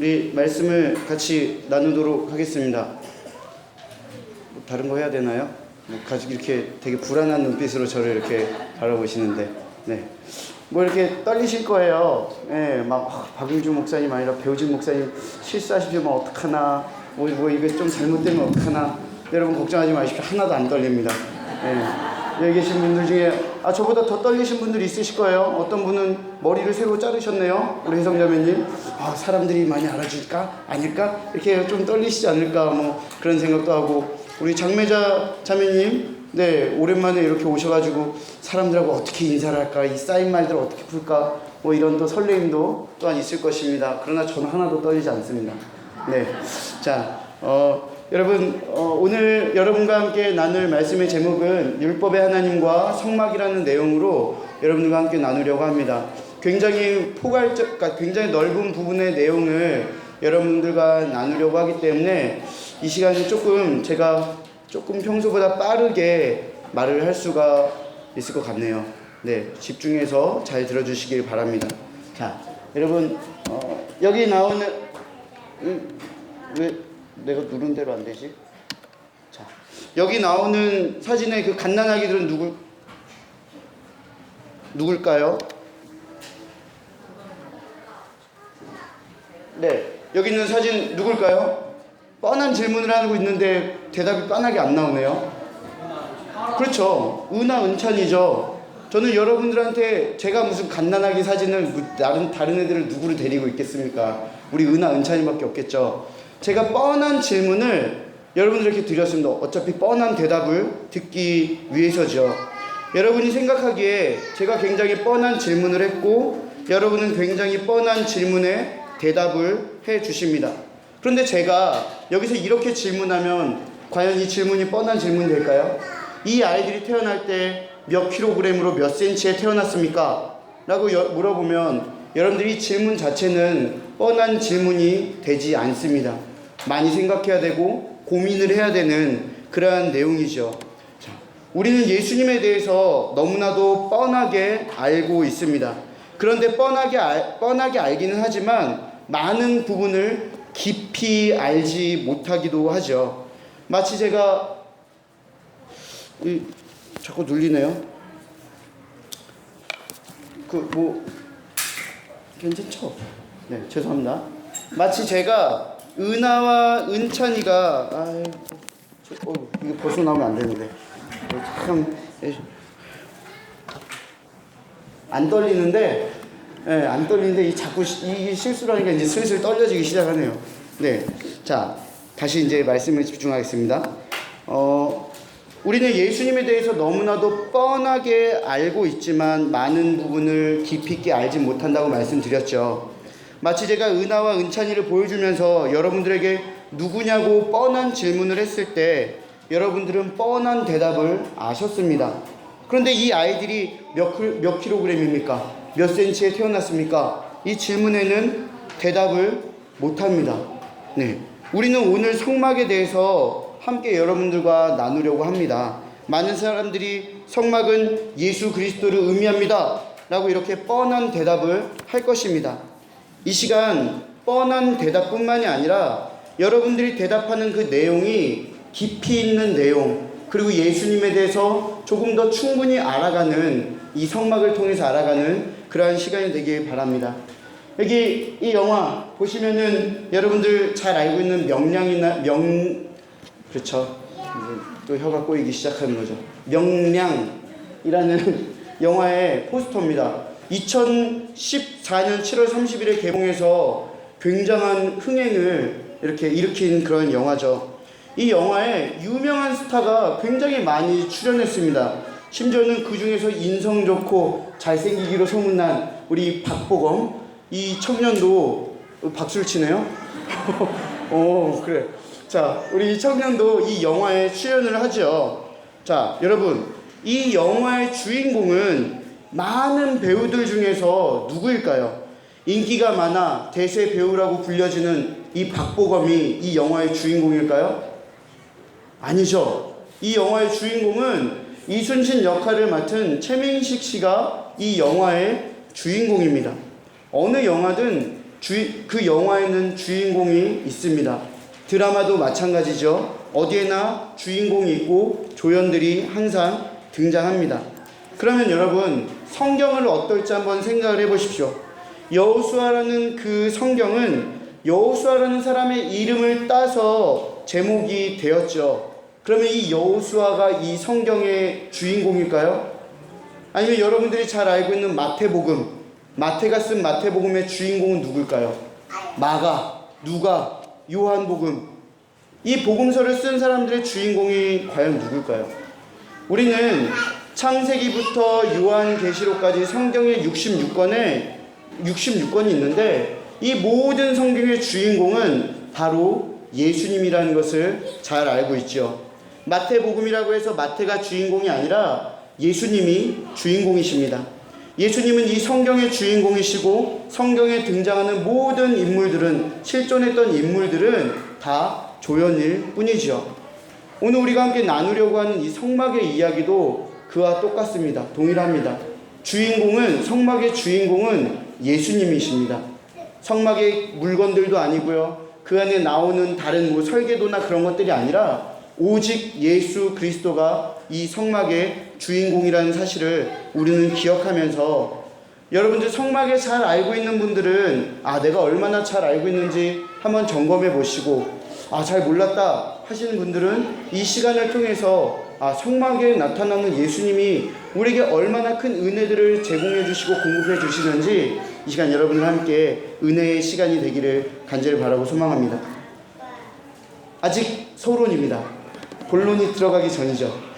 우리 말씀을 같이 나누도록 하겠습니다. 뭐 다른 거 해야 되나요? 뭐 가지고 이렇게 되게 불안한 눈빛으로 저를 이렇게 바라보시는데, 네. 뭐 이렇게 떨리실 거예요. 예, 막 박용주 목사님 아니라 배우진 목사님 실수하시면 어떡하나, 뭐 이게 좀 잘못되면 어떡하나. 여러분 걱정하지 마십시오. 하나도 안 떨립니다. 예. 여기 계신 분들 중에 저보다 더 떨리신 분들이 있으실 거예요. 어떤 분은 머리를 새로 자르셨네요. 우리 혜성자매님. 사람들이 많이 알아줄까? 아닐까? 이렇게 좀 떨리시지 않을까? 뭐 그런 생각도 하고, 우리 장매자 자매님, 네, 오랜만에 이렇게 오셔가지고 사람들하고 어떻게 인사를 할까? 이 쌓인 말들 어떻게 풀까? 뭐 이런 또 설레임도 또한 있을 것입니다. 그러나 저는 하나도 떨리지 않습니다. 네. 자, 여러분, 오늘 여러분과 함께 나눌 말씀의 제목은 율법의 하나님과 성막이라는 내용으로 여러분들과 함께 나누려고 합니다. 굉장히 포괄적, 굉장히 넓은 부분의 내용을 여러분들과 나누려고 하기 때문에 이 시간에 제가 조금 평소보다 빠르게 말을 할 수가 있을 것 같네요. 네, 집중해서 잘 들어주시길 바랍니다. 자, 여러분, 여기 나오는, 왜 내가 누른 대로 안 되지? 자, 여기 나오는 사진의 그 갓난아기들은 누굴까요? 네, 여기 있는 사진 누굴까요? 뻔한 질문을 하고 있는데 대답이 뻔하게 안 나오네요. 그렇죠. 은하 은찬이죠. 저는 여러분들한테 제가 무슨 갓난아기 사진을 다른 애들을 누구를 데리고 있겠습니까? 우리 은하 은찬이밖에 없겠죠. 제가 뻔한 질문을 여러분들에게 드렸습니다. 어차피 뻔한 대답을 듣기 위해서죠. 여러분이 생각하기에 제가 굉장히 뻔한 질문을 했고, 여러분은 굉장히 뻔한 질문에 대답을 해 주십니다. 그런데 제가 여기서 이렇게 질문하면 과연 이 질문이 뻔한 질문이 될까요? 이 아이들이 태어날 때 몇 킬로그램으로 몇 센치에 태어났습니까? 라고 물어보면 여러분들이 이 질문 자체는 뻔한 질문이 되지 않습니다. 많이 생각해야 되고 고민을 해야 되는 그러한 내용이죠. 자, 우리는 예수님에 대해서 너무나도 뻔하게 알고 있습니다. 그런데 뻔하게 알기는 하지만 많은 부분을 깊이 알지 못하기도 하죠. 마치 제가 자꾸 눌리네요. 괜찮죠? 네, 죄송합니다. 마치 제가 은하와 은찬이가 이거 벗어 나오면 안 되는데 참 안 떨리는데, 안 떨리는데 자꾸 이 실수를 하니까 이제 슬슬 떨려지기 시작하네요. 네, 자, 다시 이제 말씀에 집중하겠습니다. 우리는 예수님에 대해서 너무나도 뻔하게 알고 있지만 많은 부분을 깊이 있게 알지 못한다고 말씀드렸죠. 마치 제가 은하와 은찬이를 보여주면서 여러분들에게 누구냐고 뻔한 질문을 했을 때 여러분들은 뻔한 대답을 아셨습니다. 그런데 이 아이들이 몇 킬로그램입니까? 몇 센치에 태어났습니까? 이 질문에는 대답을 못합니다. 네, 우리는 오늘 성막에 대해서 함께 여러분들과 나누려고 합니다. 많은 사람들이 성막은 예수 그리스도를 의미합니다 라고 이렇게 뻔한 대답을 할 것입니다. 이 시간 뻔한 대답뿐만이 아니라 여러분들이 대답하는 그 내용이 깊이 있는 내용, 그리고 예수님에 대해서 조금 더 충분히 알아가는, 이 성막을 통해서 알아가는 그러한 시간이 되길 바랍니다. 여기 이 영화 보시면은 여러분들 잘 알고 있는 그렇죠. 또 혀가 꼬이기 시작하는 거죠. 명량이라는 영화의 포스터입니다. 2014년 7월 30일에 개봉해서 굉장한 흥행을 이렇게 일으킨 그런 영화죠. 이 영화에 유명한 스타가 굉장히 많이 출연했습니다. 심지어는 그 중에서 인성 좋고 잘생기기로 소문난 우리 박보검, 이 청년도 박수를 치네요. 그래. 자, 우리 이 청년도 이 영화에 출연을 하죠. 자, 여러분, 이 영화의 주인공은 많은 배우들 중에서 누구일까요? 인기가 많아 대세 배우라고 불려지는 이 박보검이 이 영화의 주인공일까요? 아니죠. 이 영화의 주인공은 이순신 역할을 맡은 최민식 씨가 이 영화의 주인공입니다. 어느 영화든 그 영화에는 주인공이 있습니다. 드라마도 마찬가지죠. 어디에나 주인공이 있고 조연들이 항상 등장합니다. 그러면 여러분, 성경을 어떨지 한번 생각을 해보십시오. 여호수아라는 그 성경은 여호수아라는 사람의 이름을 따서 제목이 되었죠. 그러면 이 여호수아가 이 성경의 주인공일까요? 아니면 여러분들이 잘 알고 있는 마태복음, 마태가 쓴 마태복음의 주인공은 누굴까요? 마가, 누가, 요한복음. 이 복음서를 쓴 사람들의 주인공이 과연 누굴까요? 우리는 창세기부터 요한계시록까지 성경에 66권이 있는데 이 모든 성경의 주인공은 바로 예수님이라는 것을 잘 알고 있죠. 마태복음이라고 해서 마태가 주인공이 아니라 예수님이 주인공이십니다. 예수님은 이 성경의 주인공이시고 성경에 등장하는 모든 인물들은, 실존했던 인물들은 다 조연일 뿐이죠. 오늘 우리가 함께 나누려고 하는 이 성막의 이야기도 그와 똑같습니다. 동일합니다. 성막의 주인공은 예수님이십니다. 성막의 물건들도 아니고요, 그 안에 나오는 다른 설계도나 그런 것들이 아니라 오직 예수 그리스도가 이 성막의 주인공이라는 사실을 우리는 기억하면서, 여러분들 성막에 잘 알고 있는 분들은 내가 얼마나 잘 알고 있는지 한번 점검해 보시고, 잘 몰랐다 하시는 분들은 이 시간을 통해서 성막에 나타나는 예수님이 우리에게 얼마나 큰 은혜들을 제공해 주시고 공급해 주시는지 이 시간 여러분과 함께 은혜의 시간이 되기를 간절히 바라고 소망합니다. 아직 서론입니다. 본론이 들어가기 전이죠.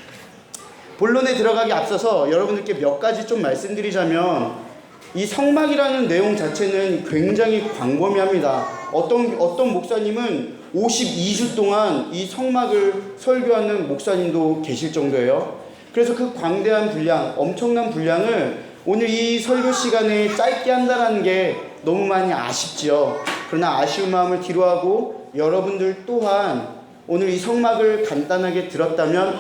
본론에 들어가기 앞서서 여러분들께 몇 가지 좀 말씀드리자면, 이 성막이라는 내용 자체는 굉장히 광범위합니다. 어떤 목사님은 52주 동안 이 성막을 설교하는 목사님도 계실 정도예요. 그래서 그 광대한 분량, 엄청난 분량을 오늘 이 설교 시간에 짧게 한다는 게 너무 많이 아쉽지요. 그러나 아쉬운 마음을 뒤로하고 여러분들 또한 오늘 이 성막을 간단하게 들었다면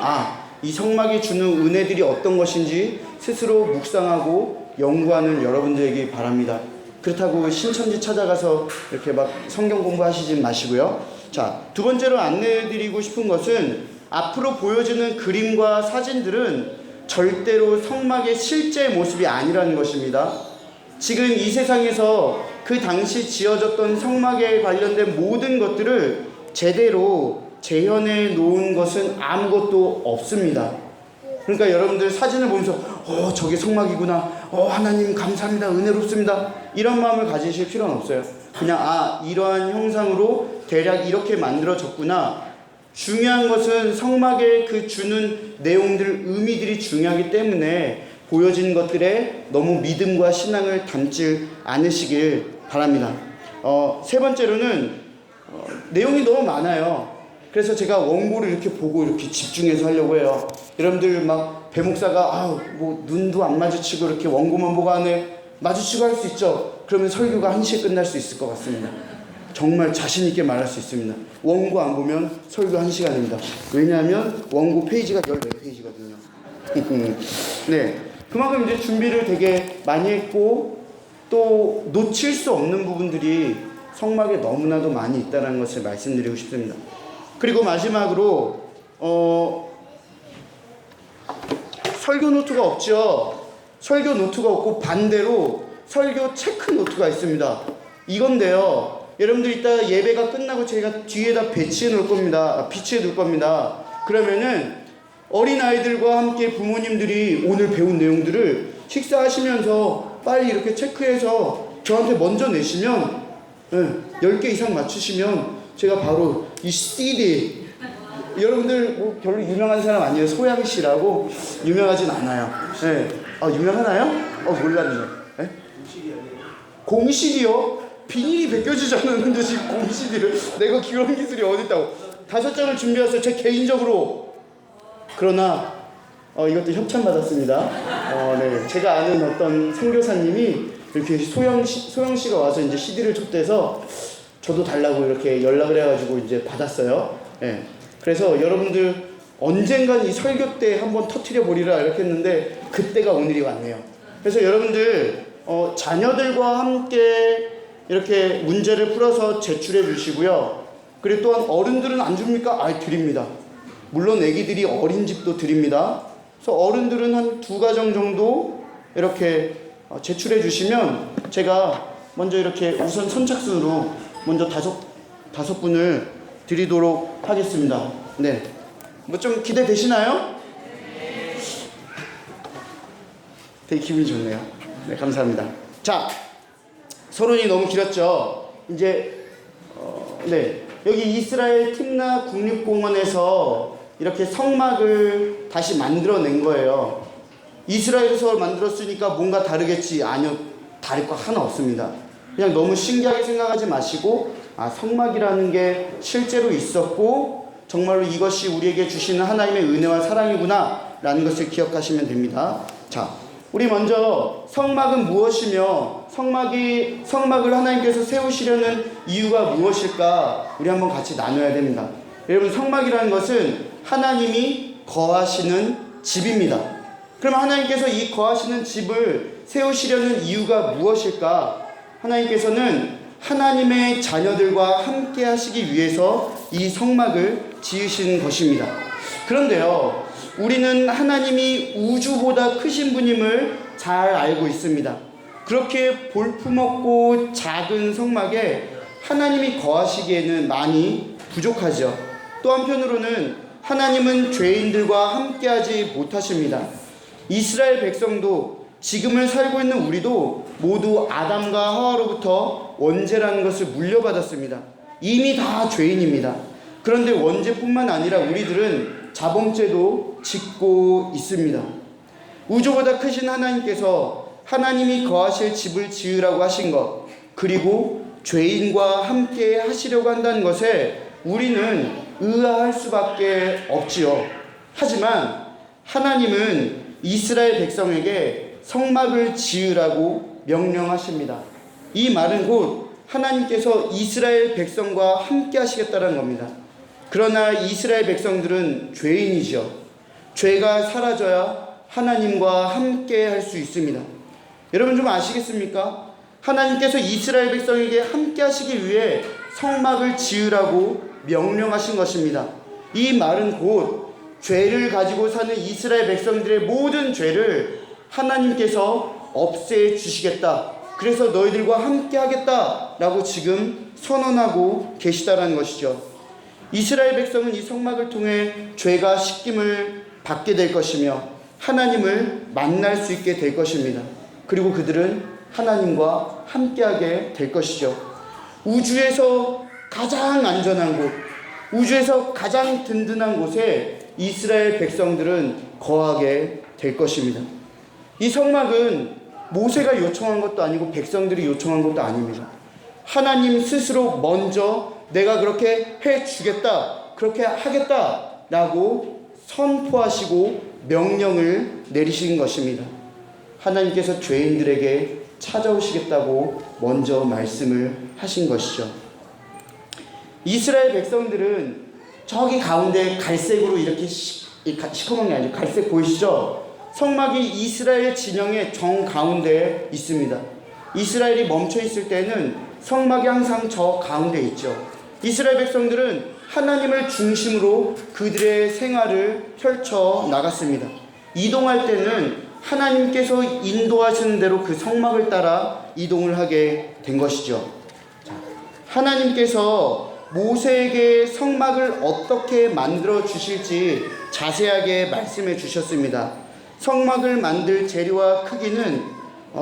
이 성막이 주는 은혜들이 어떤 것인지 스스로 묵상하고 연구하는 여러분들에게 바랍니다. 그렇다고 신천지 찾아가서 이렇게 막 성경 공부하시지 마시고요. 자, 두 번째로 안내해드리고 싶은 것은 앞으로 보여지는 그림과 사진들은 절대로 성막의 실제 모습이 아니라는 것입니다. 지금 이 세상에서 그 당시 지어졌던 성막에 관련된 모든 것들을 제대로 재현해 놓은 것은 아무것도 없습니다. 그러니까 여러분들 사진을 보면서 저게 성막이구나, 하나님 감사합니다, 은혜롭습니다, 이런 마음을 가지실 필요는 없어요. 그냥 이러한 형상으로 대략 이렇게 만들어졌구나. 중요한 것은 성막에 그 주는 내용들, 의미들이 중요하기 때문에 보여진 것들에 너무 믿음과 신앙을 담지 않으시길 바랍니다. 세 번째로는 내용이 너무 많아요. 그래서 제가 원고를 이렇게 보고 이렇게 집중해서 하려고 해요. 여러분들 막 배목사가 눈도 안 마주치고 이렇게 원고만 보고 하네, 마주치고 할 수 있죠. 그러면 설교가 1시에 끝날 수 있을 것 같습니다. 정말 자신 있게 말할 수 있습니다. 원고 안 보면 설교 1시간입니다. 왜냐하면 원고 페이지가 14페이지거든요. 네, 그만큼 이제 준비를 되게 많이 했고 또 놓칠 수 없는 부분들이 성막에 너무나도 많이 있다는 것을 말씀드리고 싶습니다. 그리고 마지막으로 설교 노트가 없죠. 설교 노트가 없고 반대로 설교 체크 노트가 있습니다. 이건데요, 여러분들 이따 예배가 끝나고 제가 뒤에다 비치해 놓을 겁니다. 그러면은 어린아이들과 함께 부모님들이 오늘 배운 내용들을 식사하시면서 빨리 이렇게 체크해서 저한테 먼저 내시면 10개 이상 맞추시면 제가 바로 이 CD, 여러분들 별로 유명한 사람 아니에요. 소양씨라고 유명하진 않아요. 네. 유명하나요? 몰랐네요. 네? 공CD요? 비닐이 벗겨지지 않았는데 지금 공CD를, 내가 그런 기술이 어딨다고. 5장을 준비했어요, 제 개인적으로. 그러나 이것도 협찬받았습니다. 네. 제가 아는 어떤 선교사님이 이렇게 소영씨가 와서 이제 CD를 줬대서 저도 달라고 이렇게 연락을 해가지고 이제 받았어요. 네. 그래서 여러분들 언젠간 이 설교 때 한번 터트려 보리라 이렇게 했는데 그때가 오늘이 왔네요. 그래서 여러분들 자녀들과 함께 이렇게 문제를 풀어서 제출해 주시고요. 그리고 또한 어른들은 안 줍니까? 드립니다. 물론 애기들이 어린 집도 드립니다. 그래서 어른들은 한 2가정 정도 이렇게 제출해 주시면 제가 먼저 이렇게 우선 선착순으로 먼저 다섯 분을 드리도록 하겠습니다. 네. 뭐 좀 기대되시나요? 되게 기분이 좋네요. 네, 감사합니다. 자, 서론이 너무 길었죠? 이제, 네. 여기 이스라엘 팀나 국립공원에서 이렇게 성막을 다시 만들어낸 거예요. 이스라엘에서 만들었으니까 뭔가 다르겠지. 아니요. 다를 거 하나 없습니다. 그냥 너무 신기하게 생각하지 마시고, 성막이라는 게 실제로 있었고, 정말로 이것이 우리에게 주시는 하나님의 은혜와 사랑이구나, 라는 것을 기억하시면 됩니다. 자, 우리 먼저 성막은 무엇이며 성막을 하나님께서 세우시려는 이유가 무엇일까 우리 한번 같이 나눠야 됩니다. 여러분, 성막이라는 것은 하나님이 거하시는 집입니다. 그럼 하나님께서 이 거하시는 집을 세우시려는 이유가 무엇일까? 하나님께서는 하나님의 자녀들과 함께 하시기 위해서 이 성막을 지으신 것입니다. 그런데요, 우리는 하나님이 우주보다 크신 분임을 잘 알고 있습니다. 그렇게 볼품없고 작은 성막에 하나님이 거하시기에는 많이 부족하죠. 또 한편으로는 하나님은 죄인들과 함께하지 못하십니다. 이스라엘 백성도 지금을 살고 있는 우리도 모두 아담과 하와로부터 원죄라는 것을 물려받았습니다. 이미 다 죄인입니다. 그런데 원죄뿐만 아니라 우리들은 자범죄도 짓고 있습니다. 우주보다 크신 하나님께서 하나님이 거하실 집을 지으라고 하신 것, 그리고 죄인과 함께 하시려고 한다는 것에 우리는 의아할 수밖에 없지요. 하지만 하나님은 이스라엘 백성에게 성막을 지으라고 명령하십니다. 이 말은 곧 하나님께서 이스라엘 백성과 함께 하시겠다는 겁니다. 그러나 이스라엘 백성들은 죄인이죠. 죄가 사라져야 하나님과 함께 할 수 있습니다. 여러분 좀 아시겠습니까? 하나님께서 이스라엘 백성에게 함께 하시기 위해 성막을 지으라고 명령하신 것입니다. 이 말은 곧 죄를 가지고 사는 이스라엘 백성들의 모든 죄를 하나님께서 없애 주시겠다. 그래서 너희들과 함께 하겠다라고 지금 선언하고 계시다라는 것이죠. 이스라엘 백성은 이 성막을 통해 죄가 씻김을 받게 될 것이며 하나님을 만날 수 있게 될 것입니다. 그리고 그들은 하나님과 함께하게 될 것이죠. 우주에서 가장 안전한 곳, 우주에서 가장 든든한 곳에 이스라엘 백성들은 거하게 될 것입니다. 이 성막은 모세가 요청한 것도 아니고 백성들이 요청한 것도 아닙니다. 하나님 스스로 먼저 내가 그렇게 해주겠다, 그렇게 하겠다 라고 선포하시고 명령을 내리신 것입니다. 하나님께서 죄인들에게 찾아오시겠다고 먼저 말씀을 하신 것이죠. 이스라엘 백성들은 저기 가운데 갈색으로 이렇게 시커먼 게 아니죠. 갈색 보이시죠? 성막이 이스라엘 진영의 정가운데에 있습니다. 이스라엘이 멈춰 있을 때는 성막이 항상 저 가운데 있죠. 이스라엘 백성들은 하나님을 중심으로 그들의 생활을 펼쳐 나갔습니다. 이동할 때는 하나님께서 인도하시는 대로 그 성막을 따라 이동을 하게 된 것이죠. 하나님께서 모세에게 성막을 어떻게 만들어 주실지 자세하게 말씀해 주셨습니다. 성막을 만들 재료와 크기는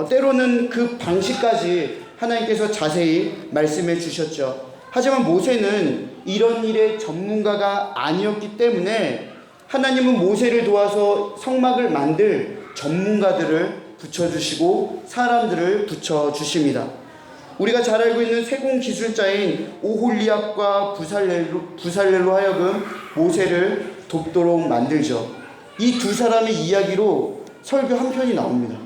때로는 그 방식까지 하나님께서 자세히 말씀해 주셨죠. 하지만 모세는 이런 일의 전문가가 아니었기 때문에 하나님은 모세를 도와서 성막을 만들 전문가들을 붙여주시고 사람들을 붙여주십니다. 우리가 잘 알고 있는 세공 기술자인 오홀리압과 부살렐로 하여금 모세를 돕도록 만들죠. 이 두 사람의 이야기로 설교 한 편이 나옵니다.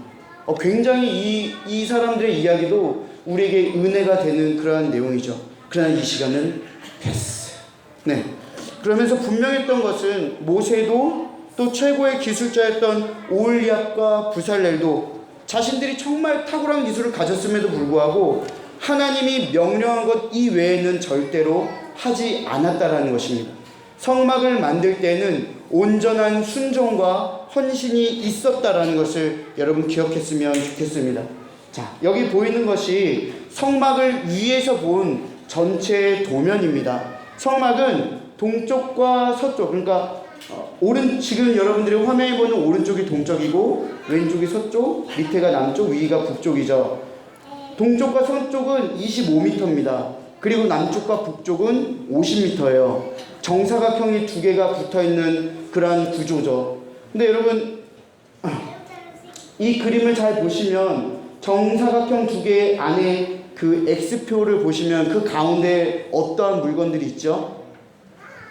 굉장히 이 사람들의 이야기도 우리에게 은혜가 되는 그러한 내용이죠. 그러나 이 시간은 패스. 네. 그러면서 분명했던 것은 모세도 또 최고의 기술자였던 오홀리압과 부살렐도 자신들이 정말 탁월한 기술을 가졌음에도 불구하고 하나님이 명령한 것 이외에는 절대로 하지 않았다라는 것입니다. 성막을 만들 때는 온전한 순종과 헌신이 있었다라는 것을 여러분 기억했으면 좋겠습니다. 자, 여기 보이는 것이 성막을 위에서 본 전체 도면입니다. 성막은 동쪽과 서쪽, 그러니까 지금 여러분들이 화면에 보는 오른쪽이 동쪽이고 왼쪽이 서쪽, 밑에가 남쪽, 위가 북쪽이죠. 동쪽과 서쪽은 25m입니다. 그리고 남쪽과 북쪽은 50m예요. 정사각형이 두 개가 붙어있는 그러한 구조죠. 근데 여러분, 이 그림을 잘 보시면 정사각형 두 개 안에 그 X표를 보시면 그 가운데 어떠한 물건들이 있죠?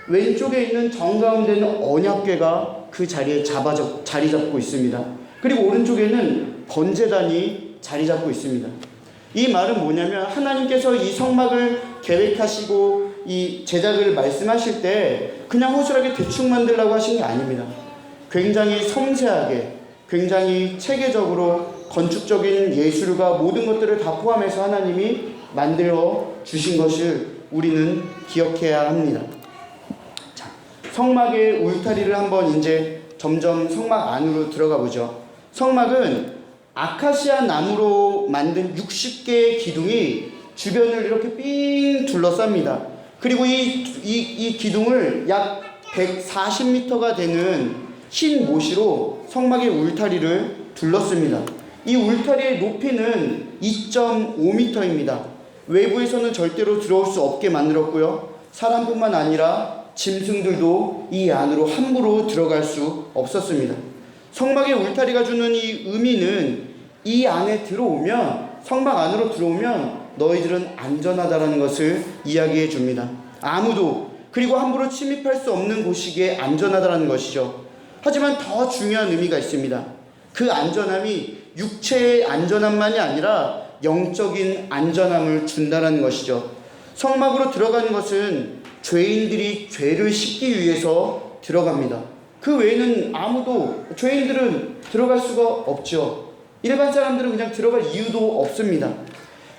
왼쪽에 있는 정가운데는 언약궤가 그 자리에 자리 잡고 있습니다. 그리고 오른쪽에는 번제단이 자리 잡고 있습니다. 이 말은 뭐냐면 하나님께서 이 성막을 계획하시고 이 제작을 말씀하실 때 그냥 허술하게 대충 만들라고 하신 게 아닙니다. 굉장히 섬세하게, 굉장히 체계적으로 건축적인 예술과 모든 것들을 다 포함해서 하나님이 만들어 주신 것을 우리는 기억해야 합니다. 자, 성막의 울타리를 한번 이제 점점 성막 안으로 들어가 보죠. 성막은 아카시아 나무로 만든 60개의 기둥이 주변을 이렇게 삥 둘러쌉니다. 그리고 이 기둥을 약 140m가 되는 흰 모시로 성막의 울타리를 둘렀습니다. 이 울타리의 높이는 2.5m입니다. 외부에서는 절대로 들어올 수 없게 만들었고요. 사람뿐만 아니라 짐승들도 이 안으로 함부로 들어갈 수 없었습니다. 성막의 울타리가 주는 이 의미는 이 안에 들어오면, 성막 안으로 들어오면 너희들은 안전하다라는 것을 이야기해 줍니다. 아무도, 그리고 함부로 침입할 수 없는 곳이기에 안전하다라는 것이죠. 하지만 더 중요한 의미가 있습니다. 그 안전함이 육체의 안전함만이 아니라 영적인 안전함을 준다는 것이죠. 성막으로 들어가는 것은 죄인들이 죄를 씻기 위해서 들어갑니다. 그 외에는 아무도, 죄인들은 들어갈 수가 없죠. 일반 사람들은 그냥 들어갈 이유도 없습니다.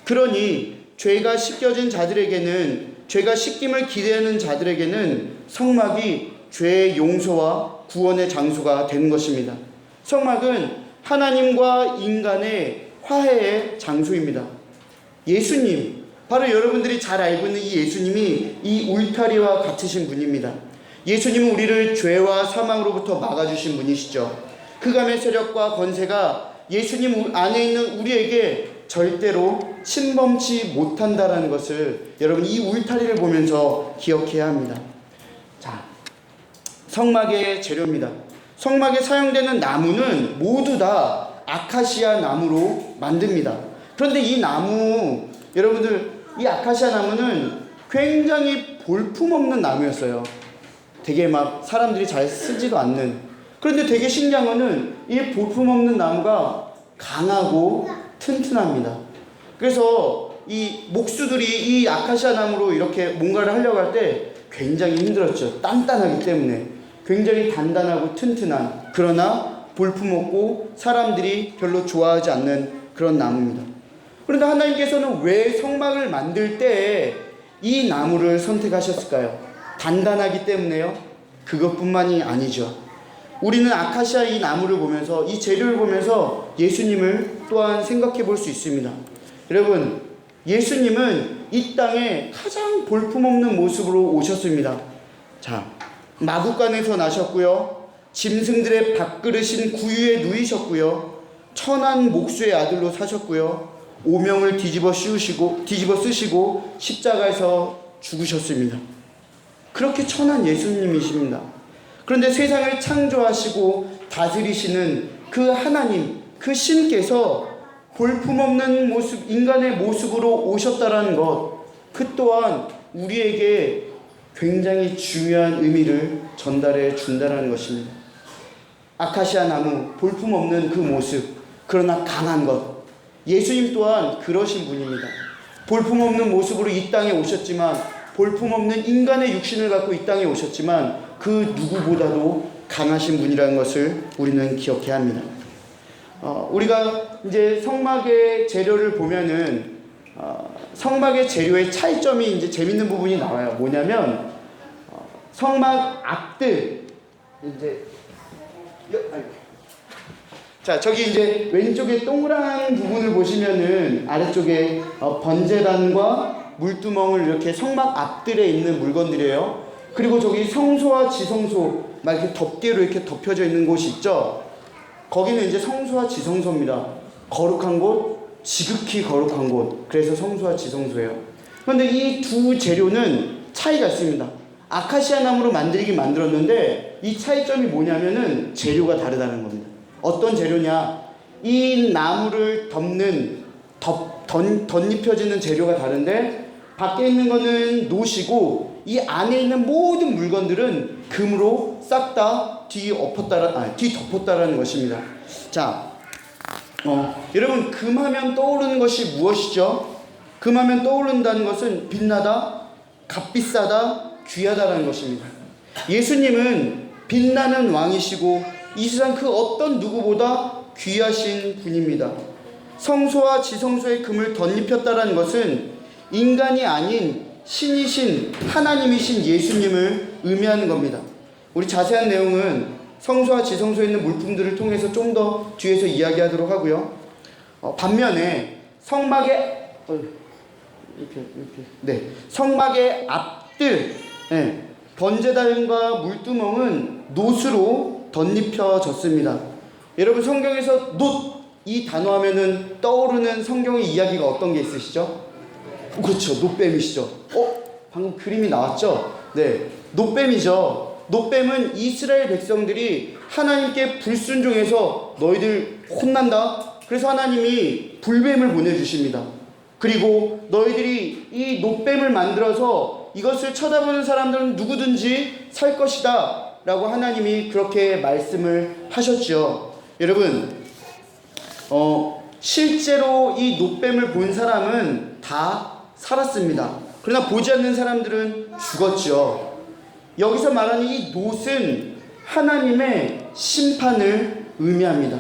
그러니 죄가 씻겨진 자들에게는, 죄가 씻김을 기대하는 자들에게는 성막이 죄의 용서와 구원의 장소가 되는 것입니다. 성막은 하나님과 인간의 화해의 장소입니다. 예수님, 바로 여러분들이 잘 알고 있는 이 예수님이 이 울타리와 같으신 분입니다. 예수님은 우리를 죄와 사망으로부터 막아주신 분이시죠. 흑암의 세력과 권세가 예수님 안에 있는 우리에게 절대로 침범치 못한다라는 것을 여러분 이 울타리를 보면서 기억해야 합니다. 자, 성막의 재료입니다. 성막에 사용되는 나무는 모두 다 아카시아 나무로 만듭니다. 그런데 이 나무, 여러분들, 이 아카시아 나무는 굉장히 볼품없는 나무였어요. 되게 막 사람들이 잘 쓰지도 않는. 그런데 되게 신기한 거는 이 볼품없는 나무가 강하고 튼튼합니다. 그래서 이 목수들이 이 아카시아 나무로 이렇게 뭔가를 하려고 할 때 굉장히 힘들었죠. 단단하기 때문에. 굉장히 단단하고 튼튼한, 그러나 볼품없고 사람들이 별로 좋아하지 않는 그런 나무입니다. 그런데 하나님께서는 왜 성막을 만들 때 이 나무를 선택하셨을까요? 단단하기 때문에요? 그것뿐만이 아니죠. 우리는 아카시아 이 나무를 보면서, 이 재료를 보면서 예수님을 또한 생각해 볼 수 있습니다. 여러분, 예수님은 이 땅에 가장 볼품없는 모습으로 오셨습니다. 자, 마구간에서 나셨고요. 짐승들의 밥그릇인 구유에 누이셨고요. 천한 목수의 아들로 사셨고요. 오명을 뒤집어 쓰시고 십자가에서 죽으셨습니다. 그렇게 천한 예수님이십니다. 그런데 세상을 창조하시고 다스리시는 그 하나님, 그 신께서 볼품없는 모습, 인간의 모습으로 오셨다라는 것, 그 또한 우리에게 굉장히 중요한 의미를 전달해 준다는 것입니다. 아카시아 나무, 볼품없는 그 모습, 그러나 강한 것. 예수님 또한 그러신 분입니다. 볼품없는 모습으로 이 땅에 오셨지만, 볼품없는 인간의 육신을 갖고 이 땅에 오셨지만 그 누구보다도 강하신 분이라는 것을 우리는 기억해야 합니다. 우리가 이제 성막의 재료를 보면은 성막의 재료의 차이점이 이제 재밌는 부분이 나와요. 뭐냐면 성막 앞들 이제 자, 저기 이제 왼쪽에 동그란 부분을 보시면은 아래쪽에 번제단과 물두멍을 이렇게 성막 앞들에 있는 물건들이에요. 그리고 저기 성소와 지성소 막 이렇게 덮개로 이렇게 덮여져 있는 곳이 있죠. 거기는 이제 성소와 지성소입니다. 거룩한 곳, 지극히 거룩한 곳. 그래서 성소와 지성소예요. 그런데 이 두 재료는 차이가 있습니다. 아카시아 나무로 만들었는데 이 차이점이 뭐냐면은 재료가 다르다는 겁니다. 어떤 재료냐? 이 나무를 덮는 덧입혀지는 재료가 다른데 밖에 있는 거는 노시고 이 안에 있는 모든 물건들은 금으로 싹 다 뒤덮었다라는 것입니다. 자, 여러분 금하면 떠오르는 것이 무엇이죠? 금하면 떠오른다는 것은 빛나다, 값비싸다, 귀하다라는 것입니다. 예수님은 빛나는 왕이시고 이 세상 그 어떤 누구보다 귀하신 분입니다. 성소와 지성소의 금을 덧입혔다라는 것은 인간이 아닌 신이신 하나님이신 예수님을 의미하는 겁니다. 우리 자세한 내용은 성소와 지성소에 있는 물품들을 통해서 좀 더 뒤에서 이야기하도록 하고요. 반면에 성막의 앞들, 번제단과 물두멍은 놋으로 덧입혀졌습니다. 여러분 성경에서 놋 이 단어 하면은 떠오르는 성경의 이야기가 어떤 게 있으시죠? 그렇죠. 놋뱀이시죠. 방금 그림이 나왔죠? 네, 놋뱀이죠. 놋뱀은 이스라엘 백성들이 하나님께 불순종해서 너희들 혼난다. 그래서 하나님이 불뱀을 보내주십니다. 그리고 너희들이 이 놋뱀을 만들어서 이것을 쳐다보는 사람들은 누구든지 살 것이다 라고 하나님이 그렇게 말씀을 하셨죠. 여러분 실제로 이 놋뱀을 본 사람은 다 살았습니다. 그러나 보지 않는 사람들은 죽었죠. 여기서 말하는 이 놋은 하나님의 심판을 의미합니다.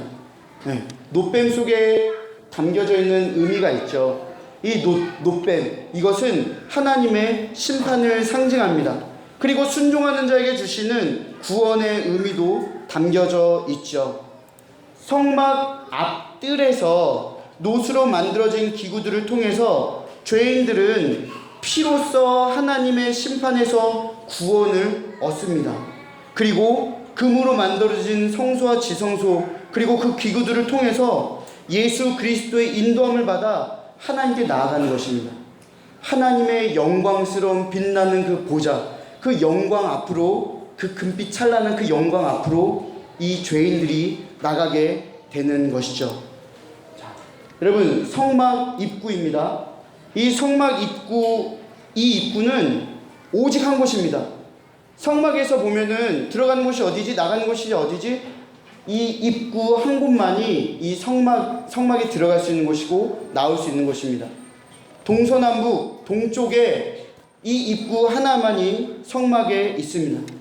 놋뱀 속에 담겨져 있는 의미가 있죠. 이 놋뱀, 이것은 하나님의 심판을 상징합니다. 그리고 순종하는 자에게 주시는 구원의 의미도 담겨져 있죠. 성막 앞뜰에서 놋으로 만들어진 기구들을 통해서 죄인들은 피로써 하나님의 심판에서 구원을 얻습니다. 그리고 금으로 만들어진 성소와 지성소, 그리고 그 기구들을 통해서 예수 그리스도의 인도함을 받아 하나님께 나아가는 것입니다. 하나님의 영광스러운 빛나는 그 보좌, 그 영광 앞으로, 그 금빛 찬란한 그 영광 앞으로 이 죄인들이 나가게 되는 것이죠. 자, 여러분 성막 입구입니다. 이 성막 입구, 이 입구는 오직 한 곳입니다. 성막에서 보면은 들어가는 곳이 어디지, 나가는 곳이 어디지? 이 입구 한 곳만이 이 성막에 들어갈 수 있는 곳이고 나올 수 있는 곳입니다. 동서남북 동쪽에 이 입구 하나만이 성막에 있습니다.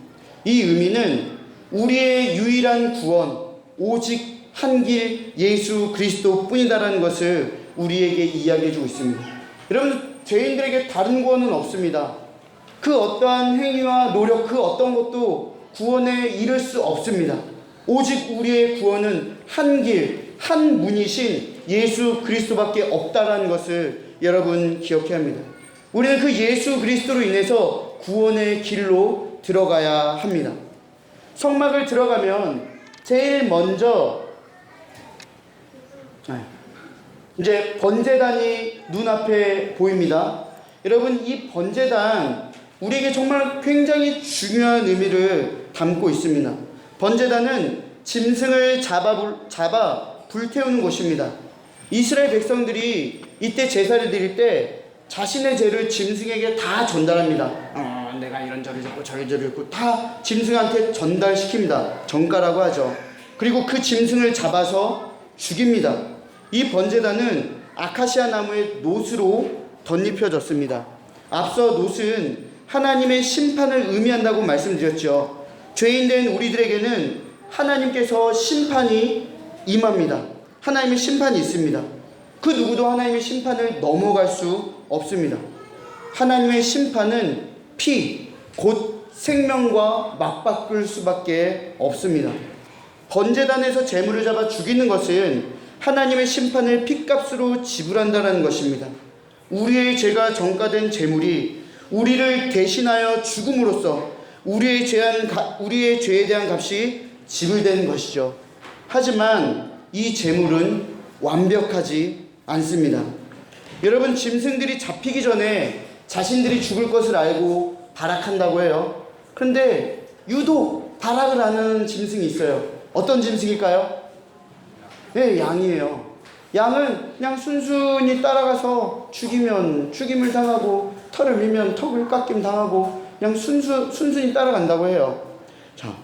이 의미는 우리의 유일한 구원, 오직 한 길 예수 그리스도 뿐이다라는 것을 우리에게 이야기해 주고 있습니다. 여러분 죄인들에게 다른 구원은 없습니다. 그 어떠한 행위와 노력, 그 어떤 것도 구원에 이를 수 없습니다. 오직 우리의 구원은 한 길, 한 문이신 예수 그리스도밖에 없다라는 것을 여러분 기억해야 합니다. 우리는 그 예수 그리스도로 인해서 구원의 길로 들어가야 합니다. 성막을 들어가면 제일 먼저 이제 번제단이 눈앞에 보입니다. 여러분 이 번제단 우리에게 정말 굉장히 중요한 의미를 담고 있습니다. 번제단은 짐승을 잡아 불태우는 곳입니다. 이스라엘 백성들이 이때 제사를 드릴 때 자신의 죄를 짐승에게 다 전달합니다. 내가 이런저런 했고 저런저런 했고 다 짐승한테 전달시킵니다. 전가라고 하죠. 그리고 그 짐승을 잡아서 죽입니다. 이 번제단은 아카시아 나무의 놋으로 덧입혀졌습니다. 앞서 놋은 하나님의 심판을 의미한다고 말씀드렸죠. 죄인된 우리들에게는 하나님께서 심판이 임합니다. 하나님의 심판이 있습니다. 그 누구도 하나님의 심판을 넘어갈 수 없습니다. 하나님의 심판은 피, 곧 생명과 맞바꿀 수밖에 없습니다. 번제단에서 제물을 잡아 죽이는 것은 하나님의 심판을 피값으로 지불한다는 것입니다. 우리의 죄가 전가된 제물이 우리를 대신하여 죽음으로써 우리의 죄에 대한 값이 지불되는 것이죠. 하지만 이 제물은 완벽하지 않습니다. 여러분, 짐승들이 잡히기 전에 자신들이 죽을 것을 알고 발악한다고 해요. 그런데 유독 발악을 하는 짐승이 있어요. 어떤 짐승일까요? 네, 양이에요. 양은 그냥 순순히 따라가서 죽이면 죽임을 당하고 털을 밀면 턱을 깎임 당하고 그냥 순순히 따라간다고 해요. 자,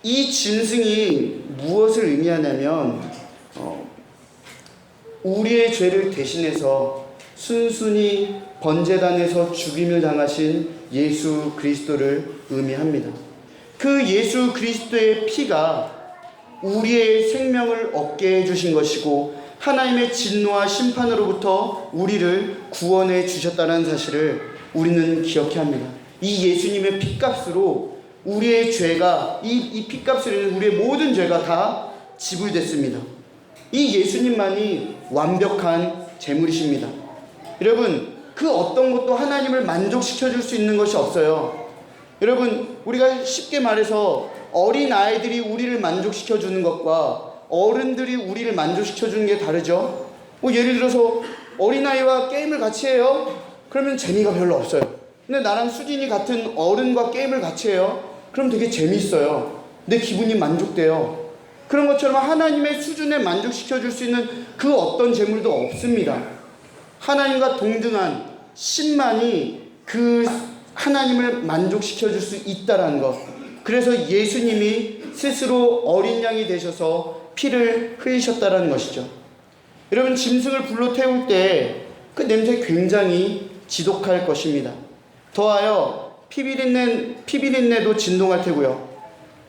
이 짐승이 무엇을 의미하냐면 우리의 죄를 대신해서 순순히 번제단에서 죽임을 당하신 예수 그리스도를 의미합니다. 그 예수 그리스도의 피가 우리의 생명을 얻게 해주신 것이고 하나님의 진노와 심판으로부터 우리를 구원해 주셨다는 사실을 우리는 기억해야 합니다. 이 예수님의 피값으로 우리의 죄가 이 피값으로 우리의 모든 죄가 다 지불됐습니다. 이 예수님만이 완벽한 제물이십니다. 여러분, 그 어떤 것도 하나님을 만족시켜 줄 수 있는 것이 없어요. 여러분, 우리가 쉽게 말해서 어린 아이들이 우리를 만족시켜 주는 것과 어른들이 우리를 만족시켜 주는 게 다르죠. 예를 들어서 어린아이와 게임을 같이 해요. 그러면 재미가 별로 없어요. 근데 나랑 수준이 같은 어른과 게임을 같이 해요. 그럼 되게 재미있어요. 내 기분이 만족돼요. 그런 것처럼 하나님의 수준에 만족시켜 줄 수 있는 그 어떤 재물도 없습니다. 하나님과 동등한 신만이 그 하나님을 만족시켜 줄 수 있다는 것. 그래서 예수님이 스스로 어린 양이 되셔서 피를 흘리셨다는 것이죠. 여러분, 짐승을 불로 태울 때 그 냄새 굉장히 지독할 것입니다. 더하여 피비린내도 진동할 테고요.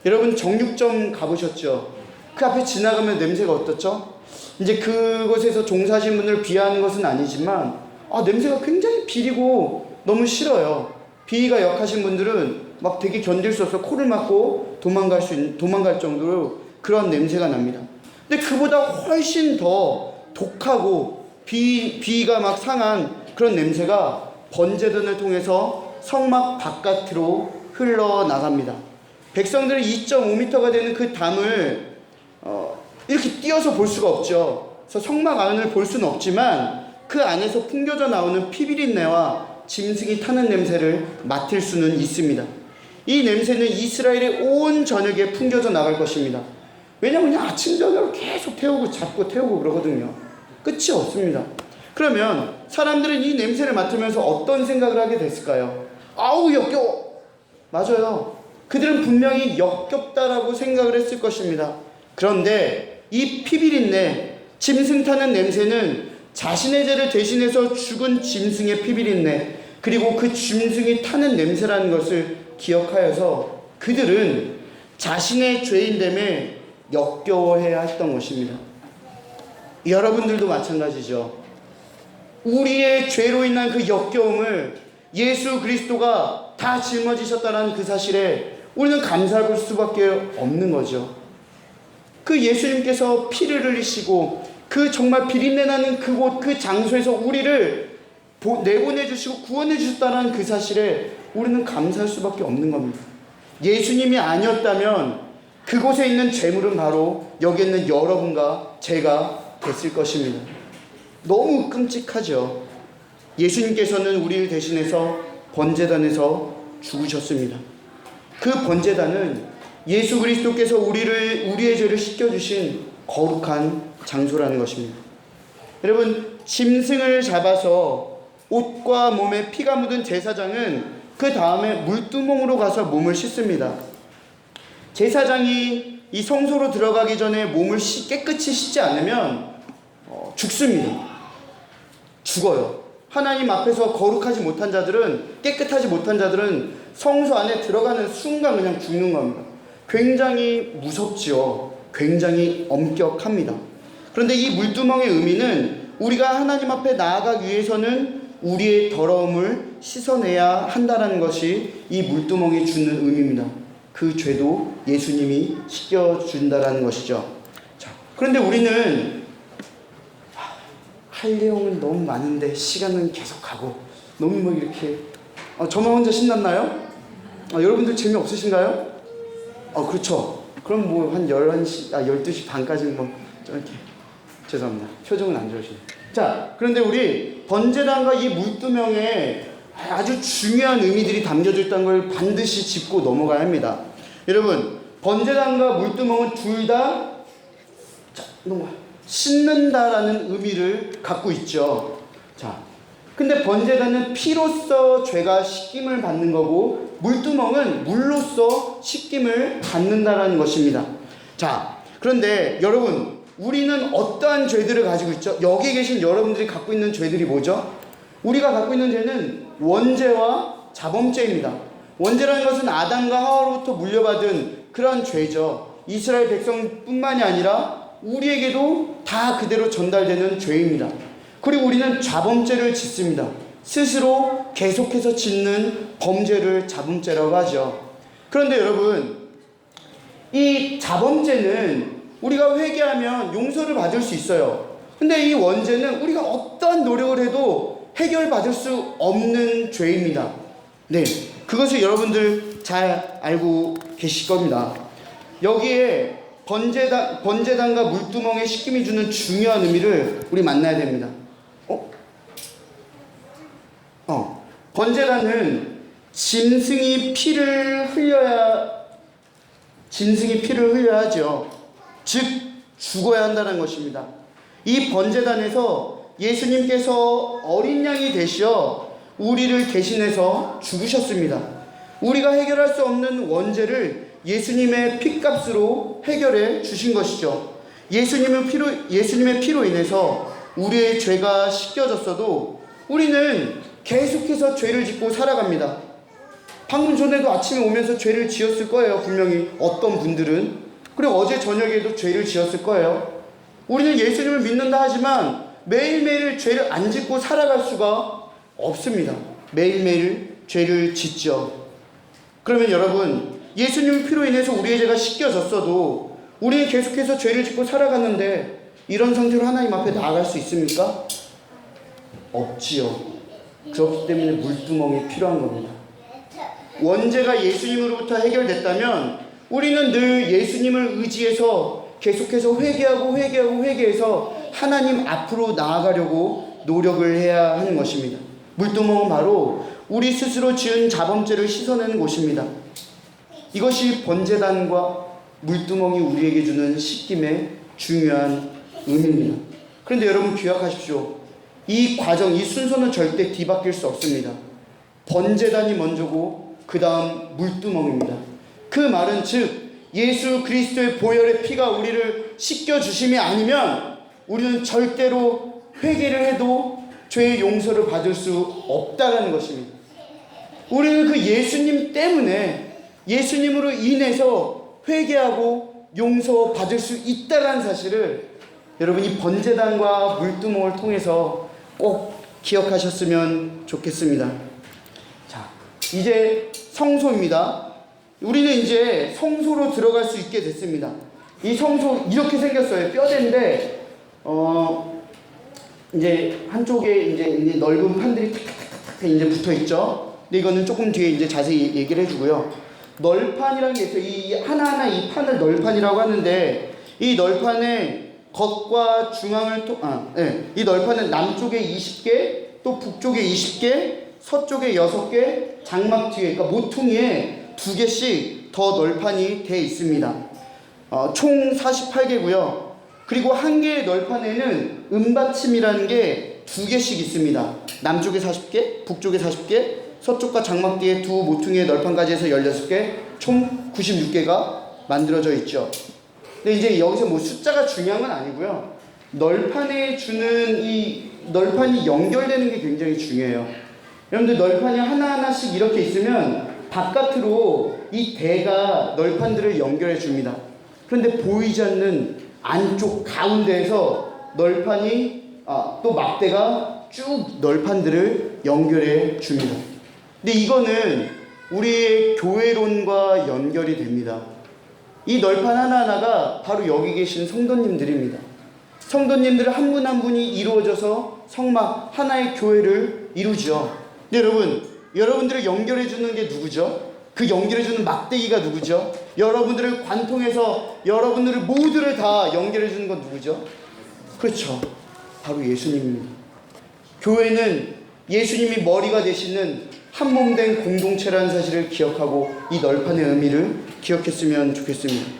여러분, 정육점 가보셨죠? 그 앞에 지나가면 냄새가 어떻죠? 이제 그곳에서 종사하신 분을 비하하는 것은 아니지만 냄새가 굉장히 비리고 너무 싫어요. 비위가 역하신 분들은 막 되게 견딜 수 없어 코를 막고 도망갈 정도로 그런 냄새가 납니다. 근데 그보다 훨씬 더 독하고 비위가 막 상한 그런 냄새가 번제단을 통해서 성막 바깥으로 흘러나갑니다. 백성들은 2.5m가 되는 그 담을 이렇게 띄어서 볼 수가 없죠. 그래서 성막 안을 볼 수는 없지만 그 안에서 풍겨져 나오는 피비린내와 짐승이 타는 냄새를 맡을 수는 있습니다. 이 냄새는 이스라엘의 온 전역에 풍겨져 나갈 것입니다. 왜냐하면 그냥 아침 저녁으로 계속 잡고 태우고 그러거든요. 끝이 없습니다. 그러면 사람들은 이 냄새를 맡으면서 어떤 생각을 하게 됐을까요? 아우, 역겨워. 맞아요. 그들은 분명히 역겹다라고 생각을 했을 것입니다. 그런데 이 피비린내, 짐승 타는 냄새는 자신의 죄를 대신해서 죽은 짐승의 피비린내, 그리고 그 짐승이 타는 냄새라는 것을 기억하여서 그들은 자신의 죄인됨에 역겨워해야 했던 것입니다. 여러분들도 마찬가지죠. 우리의 죄로 인한 그 역겨움을 예수 그리스도가 다 짊어지셨다는 그 사실에 우리는 감사할 수밖에 없는 거죠. 그 예수님께서 피를 흘리시고 그 정말 비린내 나는 그곳 그 장소에서 우리를 내보내 주시고 구원해 주셨다는 그 사실에 우리는 감사할 수밖에 없는 겁니다. 예수님이 아니었다면 그곳에 있는 재물은 바로 여기 있는 여러분과 제가 됐을 것입니다. 너무 끔찍하죠. 예수님께서는 우리를 대신해서 번제단에서 죽으셨습니다. 그 번제단은 예수 그리스도께서 우리의 죄를 씻겨주신 거룩한 장소라는 것입니다. 여러분, 짐승을 잡아서 옷과 몸에 피가 묻은 제사장은 그 다음에 물두멍으로 가서 몸을 씻습니다. 제사장이 이 성소로 들어가기 전에 몸을 깨끗이 씻지 않으면 죽습니다. 죽어요. 하나님 앞에서 거룩하지 못한 자들은, 깨끗하지 못한 자들은 성소 안에 들어가는 순간 그냥 죽는 겁니다. 굉장히 무섭지요. 굉장히 엄격합니다. 그런데 이 물두멍의 의미는 우리가 하나님 앞에 나아가기 위해서는 우리의 더러움을 씻어내야 한다는 것이 이 물두멍이 주는 의미입니다. 그 죄도 예수님이 씻겨준다는 것이죠. 자, 그런데 우리는 할 내용은 너무 많은데 시간은 계속 가고 너무 뭐 이렇게 저만 혼자 신났나요? 여러분들 재미없으신가요? 그렇죠. 그럼 뭐 한 12시 반까지 뭐 이렇게 죄송합니다. 표정은 안 좋으시네요. 자, 그런데 우리 번제단과 이 물두멍에 아주 중요한 의미들이 담겨져 있다는 걸 반드시 짚고 넘어가야 합니다. 여러분, 번제단과 물두멍은 둘 다 씻는다라는 의미를 갖고 있죠. 자, 근데 번제단은 피로써 죄가 씻김을 받는 거고 물두멍은 물로써 씻김을 받는다라는 것입니다. 자, 그런데 여러분, 우리는 어떠한 죄들을 가지고 있죠? 여기 계신 여러분들이 갖고 있는 죄들이 뭐죠? 우리가 갖고 있는 죄는 원죄와 자범죄입니다. 원죄라는 것은 아담과 하와로부터 물려받은 그런 죄죠. 이스라엘 백성뿐만이 아니라 우리에게도 다 그대로 전달되는 죄입니다. 그리고 우리는 자범죄를 짓습니다. 스스로 계속해서 짓는 범죄를 자범죄라고 하죠. 그런데 여러분, 이 자범죄는 우리가 회개하면 용서를 받을 수 있어요. 근데 이 원죄는 우리가 어떠한 노력을 해도 해결받을 수 없는 죄입니다. 네, 그것을 여러분들 잘 알고 계실 겁니다. 여기에 번제단과 물두멍의 씻김이 주는 중요한 의미를 우리 만나야 됩니다. 번제단은 짐승이 피를 흘려야 하죠. 즉 죽어야 한다는 것입니다. 이 번제단에서 예수님께서 어린 양이 되시어 우리를 대신해서 죽으셨습니다. 우리가 해결할 수 없는 원죄를 예수님의 피값으로 해결해 주신 것이죠. 예수님의 피로 인해서 우리의 죄가 씻겨졌어도 우리는 계속해서 죄를 짓고 살아갑니다. 방금 전에도 아침에 오면서 죄를 지었을 거예요. 분명히 어떤 분들은. 그리고 어제 저녁에도 죄를 지었을 거예요. 우리는 예수님을 믿는다 하지만 매일매일 죄를 안 짓고 살아갈 수가 없습니다. 매일매일 죄를 짓죠. 그러면 여러분, 예수님 피로 인해서 우리의 죄가 씻겨졌어도 우리는 계속해서 죄를 짓고 살아갔는데 이런 상태로 하나님 앞에 나아갈 수 있습니까? 없지요. 그렇기 때문에 물두멍이 필요한 겁니다. 원죄가 예수님으로부터 해결됐다면 우리는 늘 예수님을 의지해서 계속해서 회개해서 하나님 앞으로 나아가려고 노력을 해야 하는 것입니다. 물두멍은 바로 우리 스스로 지은 자범죄를 씻어내는 곳입니다. 이것이 번제단과 물두멍이 우리에게 주는 씻김의 중요한 의미입니다. 그런데 여러분 기억하십시오. 이 과정, 이 순서는 절대 뒤바뀔 수 없습니다. 번제단이 먼저고 그 다음 물두멍입니다. 그 말은 즉 예수 그리스도의 보혈의 피가 우리를 씻겨주심이 아니면 우리는 절대로 회개를 해도 죄의 용서를 받을 수 없다는 것입니다. 우리는 그 예수님 때문에 예수님으로 인해서 회개하고 용서받을 수 있다는 사실을 여러분 이 번제단과 물두멍을 통해서 꼭 기억하셨으면 좋겠습니다. 자, 이제 성소입니다. 우리는 이제 성소로 들어갈 수 있게 됐습니다. 이 성소 이렇게 생겼어요. 뼈대인데 이제 한쪽에 이제 넓은 판들이 탁탁탁탁 이제 붙어 있죠. 근데 이거는 조금 뒤에 이제 자세히 얘기를 해주고요. 널판이라는 게 있어요. 이 하나하나 이 판을 널판이라고 하는데 이 널판의 겉과 중앙을 이 널판은 남쪽에 20개, 또 북쪽에 20개, 서쪽에 6개, 장막 뒤에, 그러니까 모퉁이에 2개씩 더 널판이 되어 있습니다. 총 48개고요. 그리고 한 개의 널판에는 은받침이라는 게 2개씩 있습니다. 남쪽에 40개, 북쪽에 40개, 서쪽과 장막 뒤에 두 모퉁이의 널판까지 해서 16개, 총 96개가 만들어져 있죠. 근데 이제 여기서 뭐 숫자가 중요한 건 아니고요. 널판에 주는 이 널판이 연결되는 게 굉장히 중요해요. 여러분들 널판이 하나하나씩 이렇게 있으면 바깥으로 이 대가 널판들을 연결해 줍니다. 그런데 보이지 않는 안쪽 가운데에서 널판이 또 막대가 쭉 널판들을 연결해 줍니다. 근데 이거는 우리의 교회론과 연결이 됩니다. 이 널판 하나하나가 바로 여기 계신 성도님들입니다. 성도님들 한 분 한 분이 이루어져서 성막 하나의 교회를 이루죠. 근데 여러분들을 연결해 주는 게 누구죠? 그 연결해 주는 막대기가 누구죠? 여러분들을 관통해서 여러분들을 모두를 다 연결해 주는 건 누구죠? 그렇죠. 바로 예수님입니다. 교회는 예수님이 머리가 되시는 한 몸 된 공동체라는 사실을 기억하고 이 널판의 의미를 기억했으면 좋겠습니다.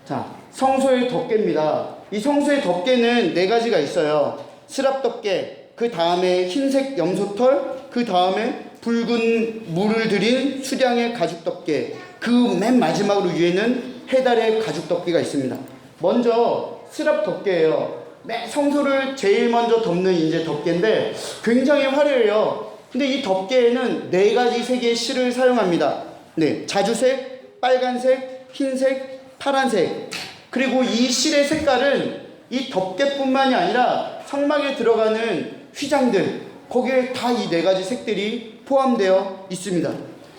자, 성소의 덮개입니다. 이 성소의 덮개는 4가지가 있어요. 스랍 덮개, 그 다음에 흰색 염소털, 그 다음에 붉은 물을 들인 수량의 가죽 덮개, 그 맨 마지막으로 위에는 해달의 가죽 덮개가 있습니다. 먼저 스랍 덮개예요. 성소를 제일 먼저 덮는 이제 덮개인데 굉장히 화려해요. 근데 이 덮개에는 4가지 색의 실을 사용합니다. 네, 자주색, 빨간색, 흰색, 파란색. 그리고 이 실의 색깔은 이 덮개뿐만이 아니라 성막에 들어가는 휘장들, 거기에 다 이 4가지 색들이 포함되어 있습니다.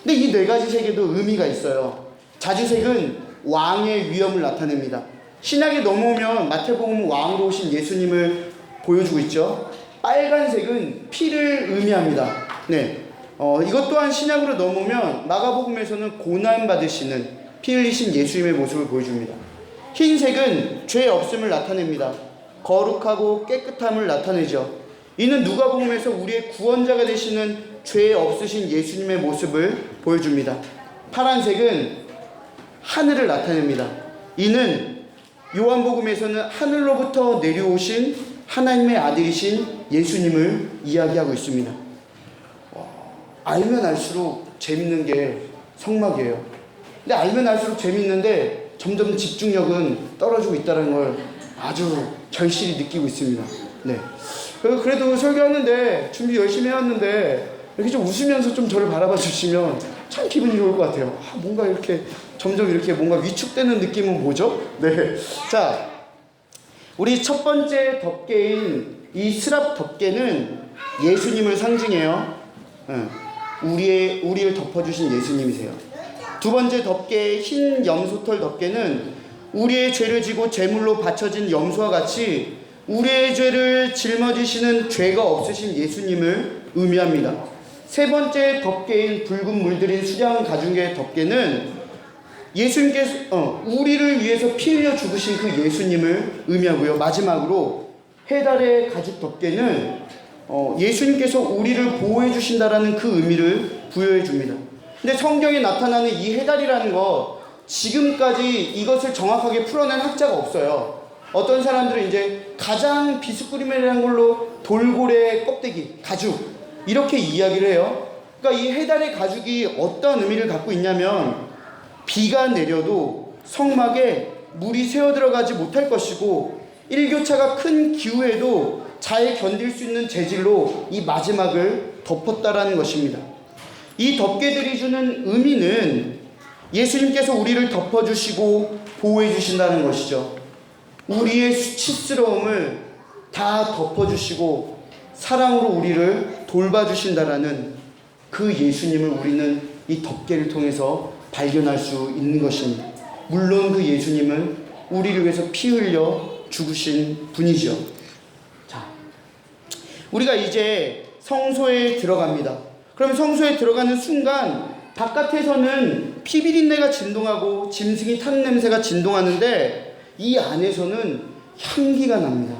근데 이 4가지 색에도 의미가 있어요. 자주색은 왕의 위엄을 나타냅니다. 신약에 넘어오면 마태복음 왕으로 오신 예수님을 보여주고 있죠. 빨간색은 피를 의미합니다. 네, 이것 또한 신약으로 넘어오면 마가복음에서는 고난 받으시는 피 흘리신 예수님의 모습을 보여줍니다. 흰색은 죄 없음을 나타냅니다. 거룩하고 깨끗함을 나타내죠. 이는 누가복음에서 우리의 구원자가 되시는 죄 없으신 예수님의 모습을 보여줍니다. 파란색은 하늘을 나타냅니다. 이는 요한복음에서는 하늘로부터 내려오신 하나님의 아들이신 예수님을 이야기하고 있습니다. 알면 알수록 재밌는 게 성막이에요. 근데 알면 알수록 재밌는데 점점 집중력은 떨어지고 있다는 걸 아주 절실히 느끼고 있습니다. 네. 그래도 설교하는데 준비 열심히 해왔는데 이렇게 좀 웃으면서 좀 저를 바라봐 주시면 참 기분이 좋을 것 같아요. 뭔가 이렇게 점점 이렇게 뭔가 위축되는 느낌은 뭐죠? 네. 자, 우리 첫 번째 덮개인 이 스랍 덮개는 예수님을 상징해요. 우리를 덮어주신 예수님이세요. 두 번째 덮개, 흰 염소털 덮개는 우리의 죄를 지고 제물로 바쳐진 염소와 같이 우리의 죄를 짊어지시는 죄가 없으신 예수님을 의미합니다. 세 번째 덮개인 붉은 물들인 수량 가죽의 덮개는 예수님께서 우리를 위해서 피 흘려 죽으신 그 예수님을 의미하고요. 마지막으로 해달의 가죽 덮개는 예수님께서 우리를 보호해 주신다라는 그 의미를 부여해 줍니다. 근데 성경에 나타나는 이 해달이라는 거 지금까지 이것을 정확하게 풀어낸 학자가 없어요. 어떤 사람들은 이제 가장 비스꾸리매라는 걸로 돌고래 껍데기, 가죽 이렇게 이야기를 해요. 그러니까 이 해달의 가죽이 어떤 의미를 갖고 있냐면 비가 내려도 성막에 물이 새어 들어가지 못할 것이고 일교차가 큰 기후에도 잘 견딜 수 있는 재질로 이 마지막을 덮었다라는 것입니다. 이 덮개들이 주는 의미는 예수님께서 우리를 덮어주시고 보호해주신다는 것이죠. 우리의 수치스러움을 다 덮어주시고 사랑으로 우리를 돌봐주신다라는 그 예수님을 우리는 이 덮개를 통해서 발견할 수 있는 것입니다. 물론 그 예수님은 우리를 위해서 피 흘려 죽으신 분이죠. 자, 우리가 이제 성소에 들어갑니다. 그러면 성소에 들어가는 순간 바깥에서는 피비린내가 진동하고 짐승이 타는 냄새가 진동하는데 이 안에서는 향기가 납니다.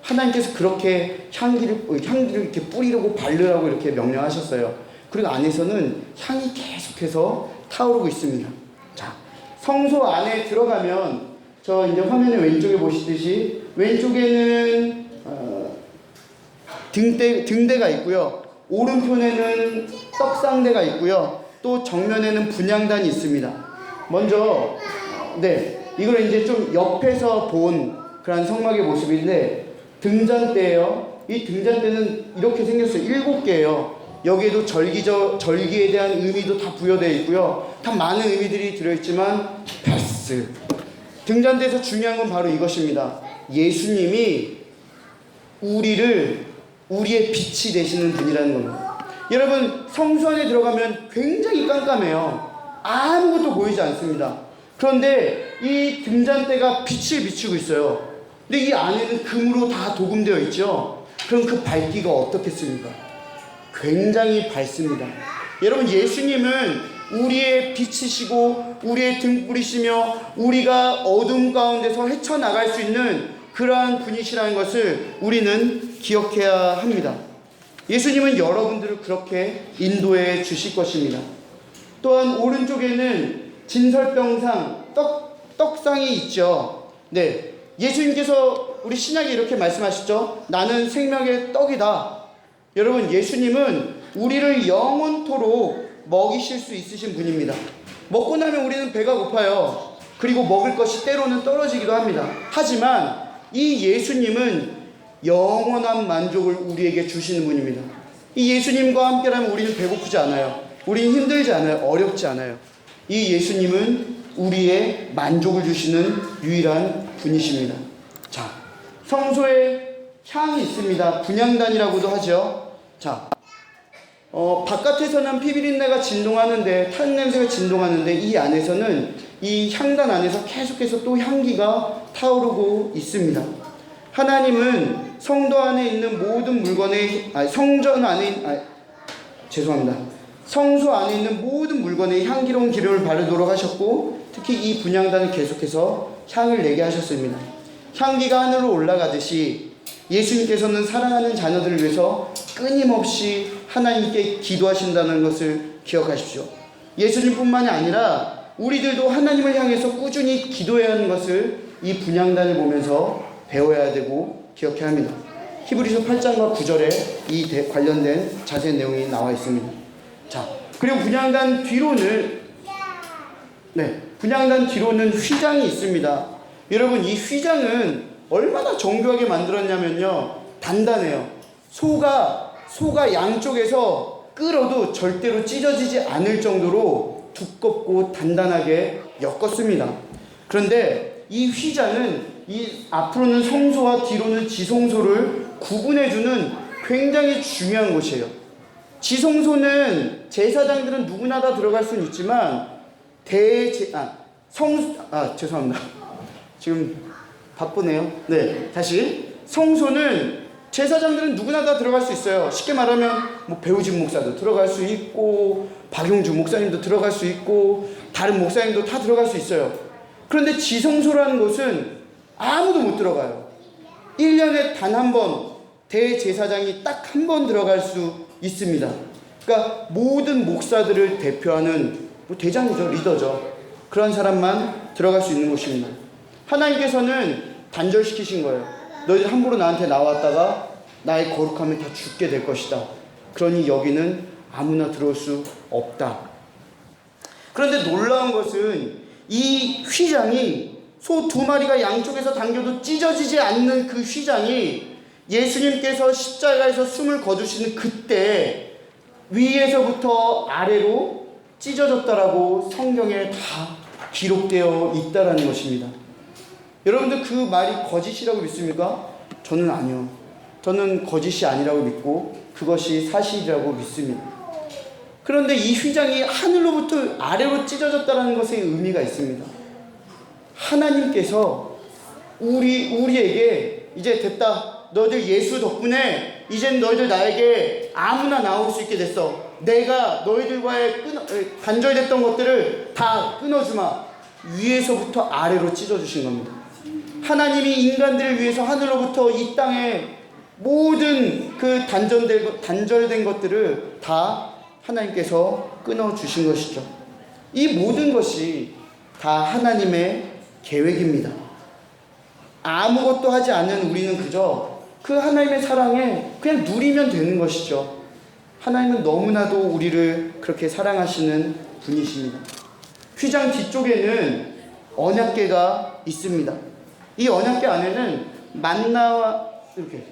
하나님께서 그렇게 향기를 이렇게 뿌리려고 바르라고 이렇게 명령하셨어요. 그리고 안에서는 향이 계속해서 타오르고 있습니다. 자, 성소 안에 들어가면 저 이제 화면에 왼쪽에 보시듯이 왼쪽에는 등대가 있고요. 오른편에는 떡상대가 있고요. 또 정면에는 분향단이 있습니다. 먼저 이걸 이제 좀 옆에서 본 그런 성막의 모습인데 등잔대예요. 이 등잔대는 이렇게 생겼어요. 7개예요. 여기에도 절기에 대한 의미도 다 부여되어 있고요. 다 많은 의미들이 들어있지만 패스 등잔대에서 중요한 건 바로 이것입니다. 예수님이 우리의 빛이 되시는 분이라는 겁니다. 여러분, 성수 안에 들어가면 굉장히 깜깜해요. 아무것도 보이지 않습니다. 그런데 이 등잔대가 빛을 비추고 있어요. 근데 이 안에는 금으로 다 도금되어 있죠. 그럼 그 밝기가 어떻겠습니까? 굉장히 밝습니다. 여러분, 예수님은 우리의 빛이시고 우리의 등불이시며 우리가 어둠 가운데서 헤쳐나갈 수 있는 그러한 분이시라는 것을 우리는 기억해야 합니다. 예수님은 여러분들을 그렇게 인도해 주실 것입니다. 또한 오른쪽에는 진설병상 떡상이 있죠. 네, 예수님께서 우리 신약에 이렇게 말씀하시죠. 나는 생명의 떡이다. 여러분, 예수님은 우리를 영원토록 먹이실 수 있으신 분입니다. 먹고 나면 우리는 배가 고파요. 그리고 먹을 것이 때로는 떨어지기도 합니다. 하지만 이 예수님은 영원한 만족을 우리에게 주시는 분입니다. 이 예수님과 함께라면 우리는 배고프지 않아요. 우리는 힘들지 않아요. 어렵지 않아요. 이 예수님은 우리의 만족을 주시는 유일한 분이십니다. 자, 성소에 향이 있습니다. 분향단이라고도 하죠. 자, 바깥에서는 피비린내가 진동하는데, 탄 냄새가 진동하는데, 이 안에서는, 이 향단 안에서 계속해서 또 향기가 타오르고 있습니다. 하나님은 성도 안에 있는 모든 물건에, 성소 안에 있는 모든 물건에 향기로운 기름을 바르도록 하셨고, 특히 이 분향단을 계속해서 향을 내게 하셨습니다. 향기가 하늘로 올라가듯이 예수님께서는 사랑하는 자녀들을 위해서 끊임없이 하나님께 기도하신다는 것을 기억하십시오. 예수님뿐만이 아니라 우리들도 하나님을 향해서 꾸준히 기도해야 하는 것을 이 분향단을 보면서 배워야 되고 기억해야 합니다. 히브리서 8장과 9절에 이 관련된 자세한 내용이 나와 있습니다. 자, 그리고 분향단 뒤로는 휘장이 있습니다. 여러분, 이 휘장은 얼마나 정교하게 만들었냐면요, 단단해요. 소가 양쪽에서 끌어도 절대로 찢어지지 않을 정도로 두껍고 단단하게 엮었습니다. 그런데 이 휘장은 이 앞으로는 성소와 뒤로는 지성소를 구분해주는 굉장히 중요한 곳이에요. 지성소는 제사장들은 누구나 다 들어갈 수는 있지만 죄송합니다. 지금 바쁘네요. 네, 다시. 성소는 제사장들은 누구나 다 들어갈 수 있어요. 쉽게 말하면 뭐 배우진 목사도 들어갈 수 있고, 박용주 목사님도 들어갈 수 있고, 다른 목사님도 다 들어갈 수 있어요. 그런데 지성소라는 곳은 아무도 못 들어가요. 1년에 단 한 번 대제사장이 딱 한 번 들어갈 수 있습니다. 그러니까 모든 목사들을 대표하는 대장이죠, 리더죠. 그런 사람만 들어갈 수 있는 곳입니다. 하나님께서는 단절시키신 거예요. 너희들 함부로 나한테 나왔다가 나의 거룩함에 다 죽게 될 것이다. 그러니 여기는 아무나 들어올 수 없다. 그런데 놀라운 것은 이 휘장이 소 2마리가 양쪽에서 당겨도 찢어지지 않는 그 휘장이 예수님께서 십자가에서 숨을 거두시는 그때 위에서부터 아래로 찢어졌다라고 성경에 다 기록되어 있다라는 것입니다. 여러분들 그 말이 거짓이라고 믿습니까? 저는 아니요. 저는 거짓이 아니라고 믿고 그것이 사실이라고 믿습니다. 그런데 이 휘장이 하늘로부터 아래로 찢어졌다는 것에 의미가 있습니다. 하나님께서 우리에게 이제 됐다. 너희들 예수 덕분에 이젠 너희들 나에게 아무나 나올 수 있게 됐어. 내가 너희들과의 단절됐던 것들을 다 끊어주마. 위에서부터 아래로 찢어주신 겁니다. 하나님이 인간들을 위해서 하늘로부터 이 땅에 모든 그 단절된 것들을 다 하나님께서 끊어주신 것이죠. 이 모든 것이 다 하나님의 계획입니다. 아무것도 하지 않는 우리는 그저 그 하나님의 사랑에 그냥 누리면 되는 것이죠. 하나님은 너무나도 우리를 그렇게 사랑하시는 분이십니다. 휘장 뒤쪽에는 언약궤가 있습니다. 이 언약궤 안에는 만나와 이렇게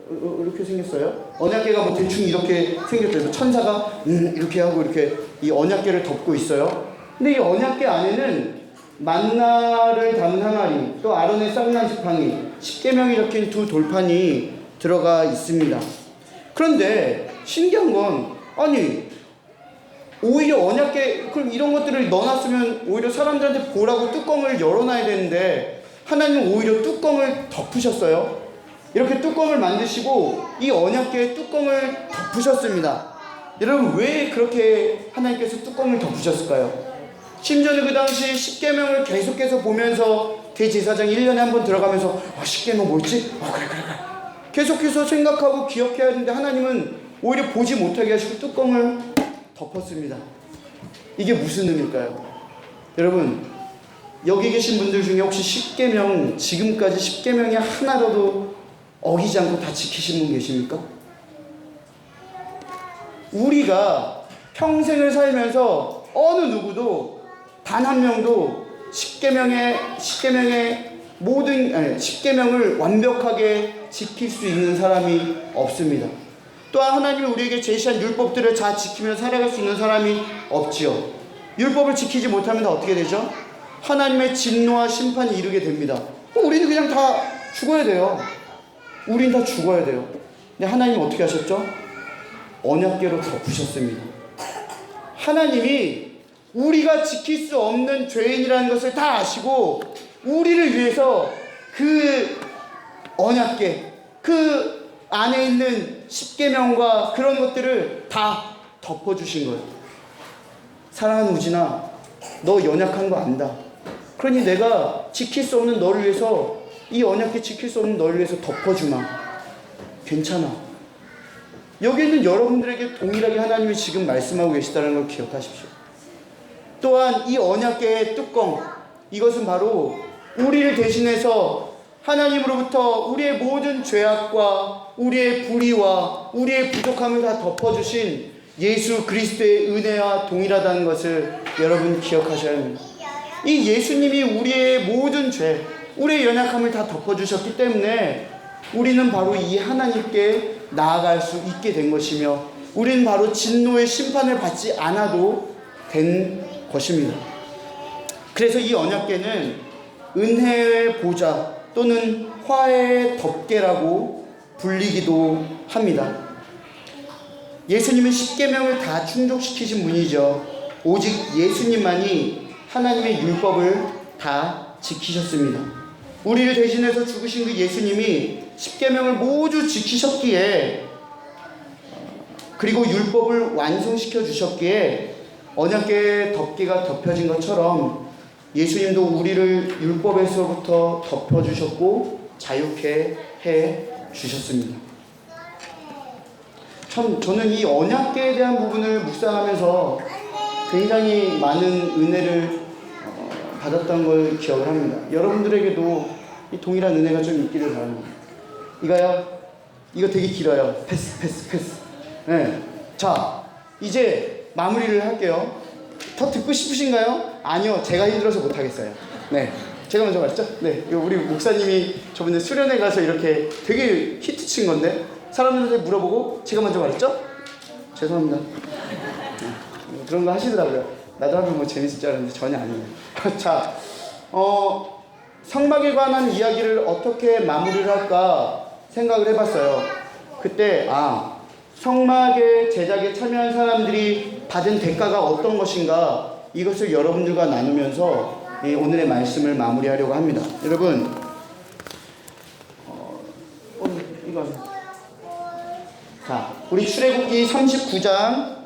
이렇게 생겼어요. 언약궤가 뭐 대충 이렇게 생겼어요. 천사가 이렇게 하고 이렇게 이 언약궤를 덮고 있어요. 근데 이 언약궤 안에는 만나를 담은 항아리, 또 아론의 쌍난 지팡이, 십계명이 적힌 두 돌판이 들어가 있습니다. 그런데 신기한 건, 아니 오히려 언약궤, 그럼 이런 것들을 넣어놨으면 오히려 사람들한테 보라고 뚜껑을 열어놔야 되는데 하나님은 오히려 뚜껑을 덮으셨어요. 이렇게 뚜껑을 만드시고 이 언약궤의 뚜껑을 덮으셨습니다. 여러분, 왜 그렇게 하나님께서 뚜껑을 덮으셨을까요? 심지어는 그 당시 십계명을 계속해서 보면서 대제사장이 1년에 한 번 들어가면서 십계명 뭐였지? 그래. 계속해서 생각하고 기억해야 하는데 하나님은 오히려 보지 못하게 하시고 뚜껑을 덮었습니다. 이게 무슨 의미일까요? 여러분, 여기 계신 분들 중에 혹시 십계명, 지금까지 십계명이 하나라도 어기지 않고 다 지키신 분 계십니까? 우리가 평생을 살면서 어느 누구도 단 한 명도 십계명을 완벽하게 지킬 수 있는 사람이 없습니다. 또한 하나님이 우리에게 제시한 율법들을 다 지키며 살아갈 수 있는 사람이 없지요. 율법을 지키지 못하면 다 어떻게 되죠? 하나님의 진노와 심판이 이르게 됩니다. 우리는 그냥 다 죽어야 돼요. 우린 다 죽어야 돼요. 근데 하나님은 어떻게 하셨죠? 언약궤로 덮으셨습니다. 하나님이 우리가 지킬 수 없는 죄인이라는 것을 다 아시고 우리를 위해서 그 언약궤, 그 안에 있는 십계명과 그런 것들을 다 덮어주신 거예요. 사랑하는 우진아, 너 연약한 거 안다. 그러니 내가 지킬 수 없는 너를 위해서, 이 언약궤 지킬 수 없는 너를 위해서 덮어주마. 괜찮아. 여기 있는 여러분들에게 동일하게 하나님이 지금 말씀하고 계시다는 걸 기억하십시오. 또한 이 언약궤의 뚜껑, 이것은 바로 우리를 대신해서 하나님으로부터 우리의 모든 죄악과 우리의 불의와 우리의 부족함을 다 덮어주신 예수 그리스도의 은혜와 동일하다는 것을 여러분 기억하셔야 합니다. 이 예수님이 우리의 모든 죄, 우리의 연약함을 다 덮어주셨기 때문에 우리는 바로 이 하나님께 나아갈 수 있게 된 것이며, 우리는 바로 진노의 심판을 받지 않아도 된 것입니다. 그래서 이 언약궤는 은혜의 보좌 또는 화해의 덮개라고 불리기도 합니다. 예수님은 십계명을 다 충족시키신 분이죠. 오직 예수님만이 하나님의 율법을 다 지키셨습니다. 우리를 대신해서 죽으신 그 예수님이 십계명을 모두 지키셨기에, 그리고 율법을 완성시켜 주셨기에 언약궤의 덮개가 덮여진 것처럼 예수님도 우리를 율법에서부터 덮어주셨고 자유케 해 주셨습니다. 참 저는 이 언약궤에 대한 부분을 묵상하면서 굉장히 많은 은혜를 받았던 걸 기억을 합니다. 여러분들에게도 이 동일한 은혜가 좀 있기를 바랍니다. 이거요? 이거 되게 길어요. 패스. 네. 자, 이제 마무리를 할게요. 더 듣고 싶으신가요? 아니요, 제가 힘들어서 못하겠어요. 네, 제가 먼저 말했죠? 네, 이거 우리 목사님이 저번에 수련회 가서 이렇게 되게 히트친 건데 사람들한테 물어보고 제가 먼저 말했죠? 죄송합니다. 네, 그런 거 하시더라고요. 나도 하면 뭐 재밌을 줄 알았는데 전혀 아니에요. 자, 성막에 관한 이야기를 어떻게 마무리를 할까 생각을 해봤어요. 그때 성막의 제작에 참여한 사람들이 받은 대가가 어떤 것인가, 이것을 여러분들과 나누면서 오늘의 말씀을 마무리하려고 합니다. 여러분, 자, 우리 출애굽기 39장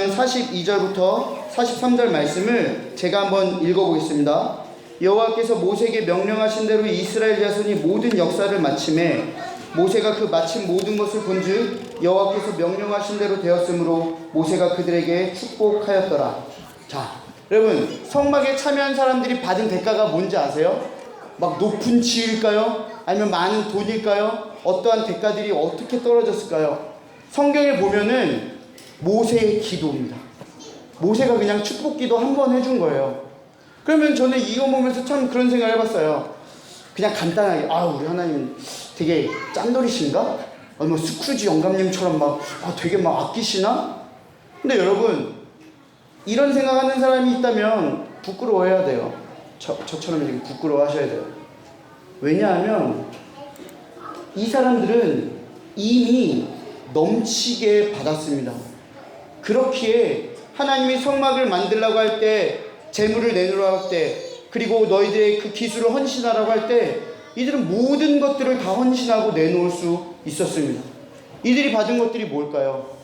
42절부터 43절 말씀을 제가 한번 읽어보겠습니다. 여호와께서 모세에게 명령하신 대로 이스라엘 자손이 모든 역사를 마침에 모세가 그 마친 모든 것을 본즉 여호와께서 명령하신 대로 되었으므로 모세가 그들에게 축복하였더라. 자, 여러분, 성막에 참여한 사람들이 받은 대가가 뭔지 아세요? 막 높은 지위일까요? 아니면 많은 돈일까요? 어떠한 대가들이 어떻게 떨어졌을까요? 성경에 보면은 모세의 기도입니다. 모세가 그냥 축복기도 한 번 해준 거예요. 그러면 저는 이거 보면서 참 그런 생각을 해봤어요. 그냥 간단하게 우리 하나님 되게 짠돌이신가? 뭐 스크루지 영감님처럼 막 되게 막 아끼시나? 근데 여러분, 이런 생각하는 사람이 있다면 부끄러워해야 돼요. 저처럼 이렇게 부끄러워하셔야 돼요. 왜냐하면 이 사람들은 이미 넘치게 받았습니다. 그렇기에 하나님이 성막을 만들라고 할 때, 재물을 내놓으라고 할 때, 그리고 너희들의 그 기술을 헌신하라고 할 때 이들은 모든 것들을 다 헌신하고 내놓을 수 있었습니다. 이들이 받은 것들이 뭘까요?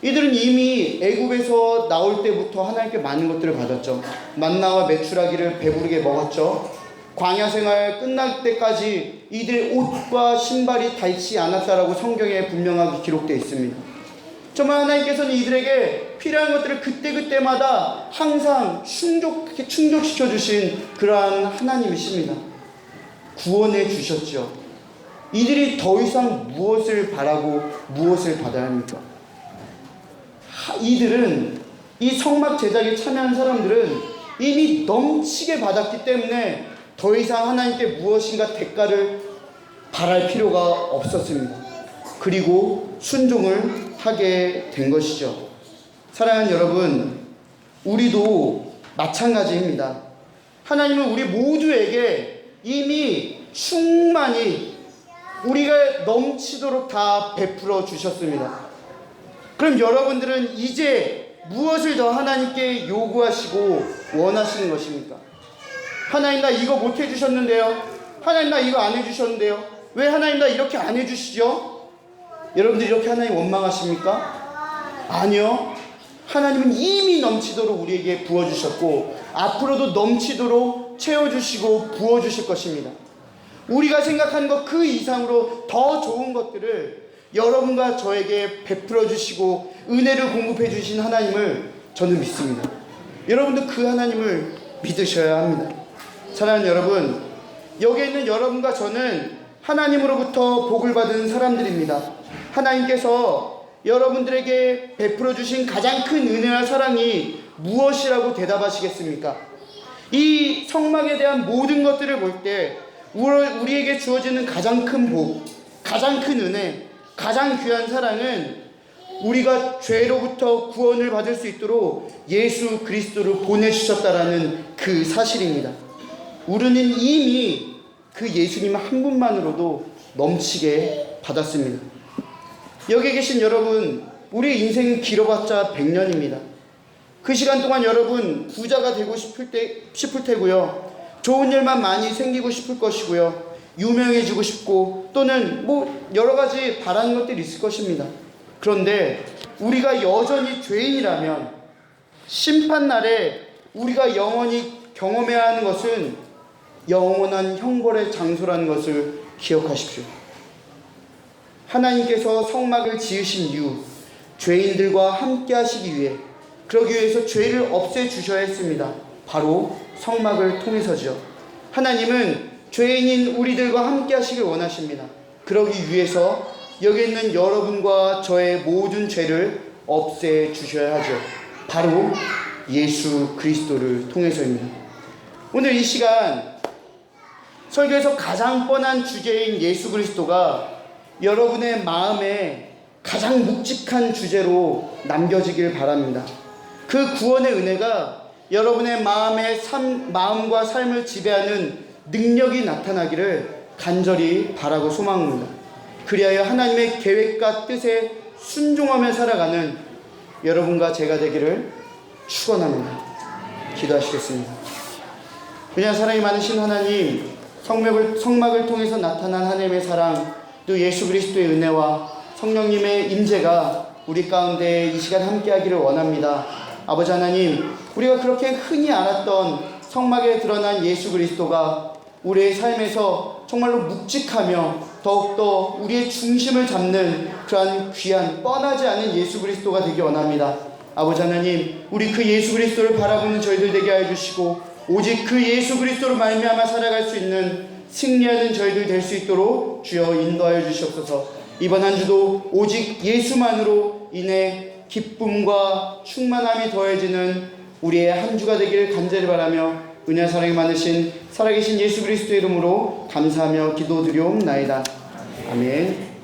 이들은 이미 애굽에서 나올 때부터 하나님께 많은 것들을 받았죠. 만나와 메추라기를 배부르게 먹었죠. 광야 생활 끝날 때까지 이들의 옷과 신발이 닳지 않았다라고 성경에 분명하게 기록되어 있습니다. 정말 하나님께서는 이들에게 필요한 것들을 그때그때마다 항상 충족시켜 주신 그러한 하나님이십니다. 구원해 주셨죠. 이들이 더 이상 무엇을 바라고 무엇을 받아야 합니까? 이들은, 이 성막 제작에 참여한 사람들은 이미 넘치게 받았기 때문에 더 이상 하나님께 무엇인가 대가를 바랄 필요가 없었습니다. 그리고 순종을 하게 된 것이죠. 사랑하는 여러분, 우리도 마찬가지입니다. 하나님은 우리 모두에게 이미 충만히 우리가 넘치도록 다 베풀어 주셨습니다. 그럼 여러분들은 이제 무엇을 더 하나님께 요구하시고 원하시는 것입니까? 하나님, 나 이거 못 해주셨는데요. 하나님, 나 이거 안 해주셨는데요. 왜 하나님, 나 이렇게 안 해주시죠? 여러분들이 이렇게 하나님 원망하십니까? 아니요. 하나님은 이미 넘치도록 우리에게 부어주셨고 앞으로도 넘치도록 채워주시고 부어주실 것입니다. 우리가 생각하는 것 그 이상으로 더 좋은 것들을 여러분과 저에게 베풀어 주시고 은혜를 공급해 주신 하나님을 저는 믿습니다. 여러분도 그 하나님을 믿으셔야 합니다. 사랑하는 여러분, 여기에 있는 여러분과 저는 하나님으로부터 복을 받은 사람들입니다. 하나님께서 여러분들에게 베풀어 주신 가장 큰 은혜와 사랑이 무엇이라고 대답하시겠습니까? 이 성막에 대한 모든 것들을 볼 때 우리에게 주어지는 가장 큰 복, 가장 큰 은혜, 가장 귀한 사랑은 우리가 죄로부터 구원을 받을 수 있도록 예수 그리스도를 보내주셨다라는 그 사실입니다. 우리는 이미 그 예수님 한 분만으로도 넘치게 받았습니다. 여기 계신 여러분, 우리 인생은 길어봤자 100년입니다. 그 시간 동안 여러분 부자가 되고 싶을 테고요. 좋은 일만 많이 생기고 싶을 것이고요. 유명해지고 싶고 또는 여러 가지 바라는 것들이 있을 것입니다. 그런데 우리가 여전히 죄인이라면 심판날에 우리가 영원히 경험해야 하는 것은 영원한 형벌의 장소라는 것을 기억하십시오. 하나님께서 성막을 지으신 이유, 죄인들과 함께 하시기 위해, 그러기 위해서 죄를 없애주셔야 했습니다. 바로 성막을 통해서죠. 하나님은 죄인인 우리들과 함께 하시길 원하십니다. 그러기 위해서 여기 있는 여러분과 저의 모든 죄를 없애주셔야 하죠. 바로 예수 그리스도를 통해서입니다. 오늘 이 시간 설교에서 가장 뻔한 주제인 예수 그리스도가 여러분의 마음에 가장 묵직한 주제로 남겨지길 바랍니다. 그 구원의 은혜가 여러분의 마음과 삶을 지배하는 능력이 나타나기를 간절히 바라고 소망합니다. 그리하여 하나님의 계획과 뜻에 순종하며 살아가는 여러분과 제가 되기를 축원합니다. 기도하시겠습니다. 그냥 사랑이 많으신 하나님, 성막을 통해서 나타난 하나님의 사랑, 또 예수 그리스도의 은혜와 성령님의 임재가 우리 가운데 이 시간 함께하기를 원합니다. 아버지 하나님, 우리가 그렇게 흔히 알았던 성막에 드러난 예수 그리스도가 우리의 삶에서 정말로 묵직하며 더욱더 우리의 중심을 잡는 그러한 귀한 뻔하지 않은 예수 그리스도가 되기 원합니다. 아버지 하나님, 우리 그 예수 그리스도를 바라보는 저희들 되게 하여 주시고 오직 그 예수 그리스도로 말미암아 살아갈 수 있는 승리하는 저희들 될 수 있도록 주여 인도하여 주시옵소서. 이번 한 주도 오직 예수만으로 인해 기쁨과 충만함이 더해지는 우리의 한 주가 되기를 간절히 바라며 은혜와 사랑이 많으신 살아계신 예수 그리스도의 이름으로 감사하며 기도드리옵나이다. 아멘.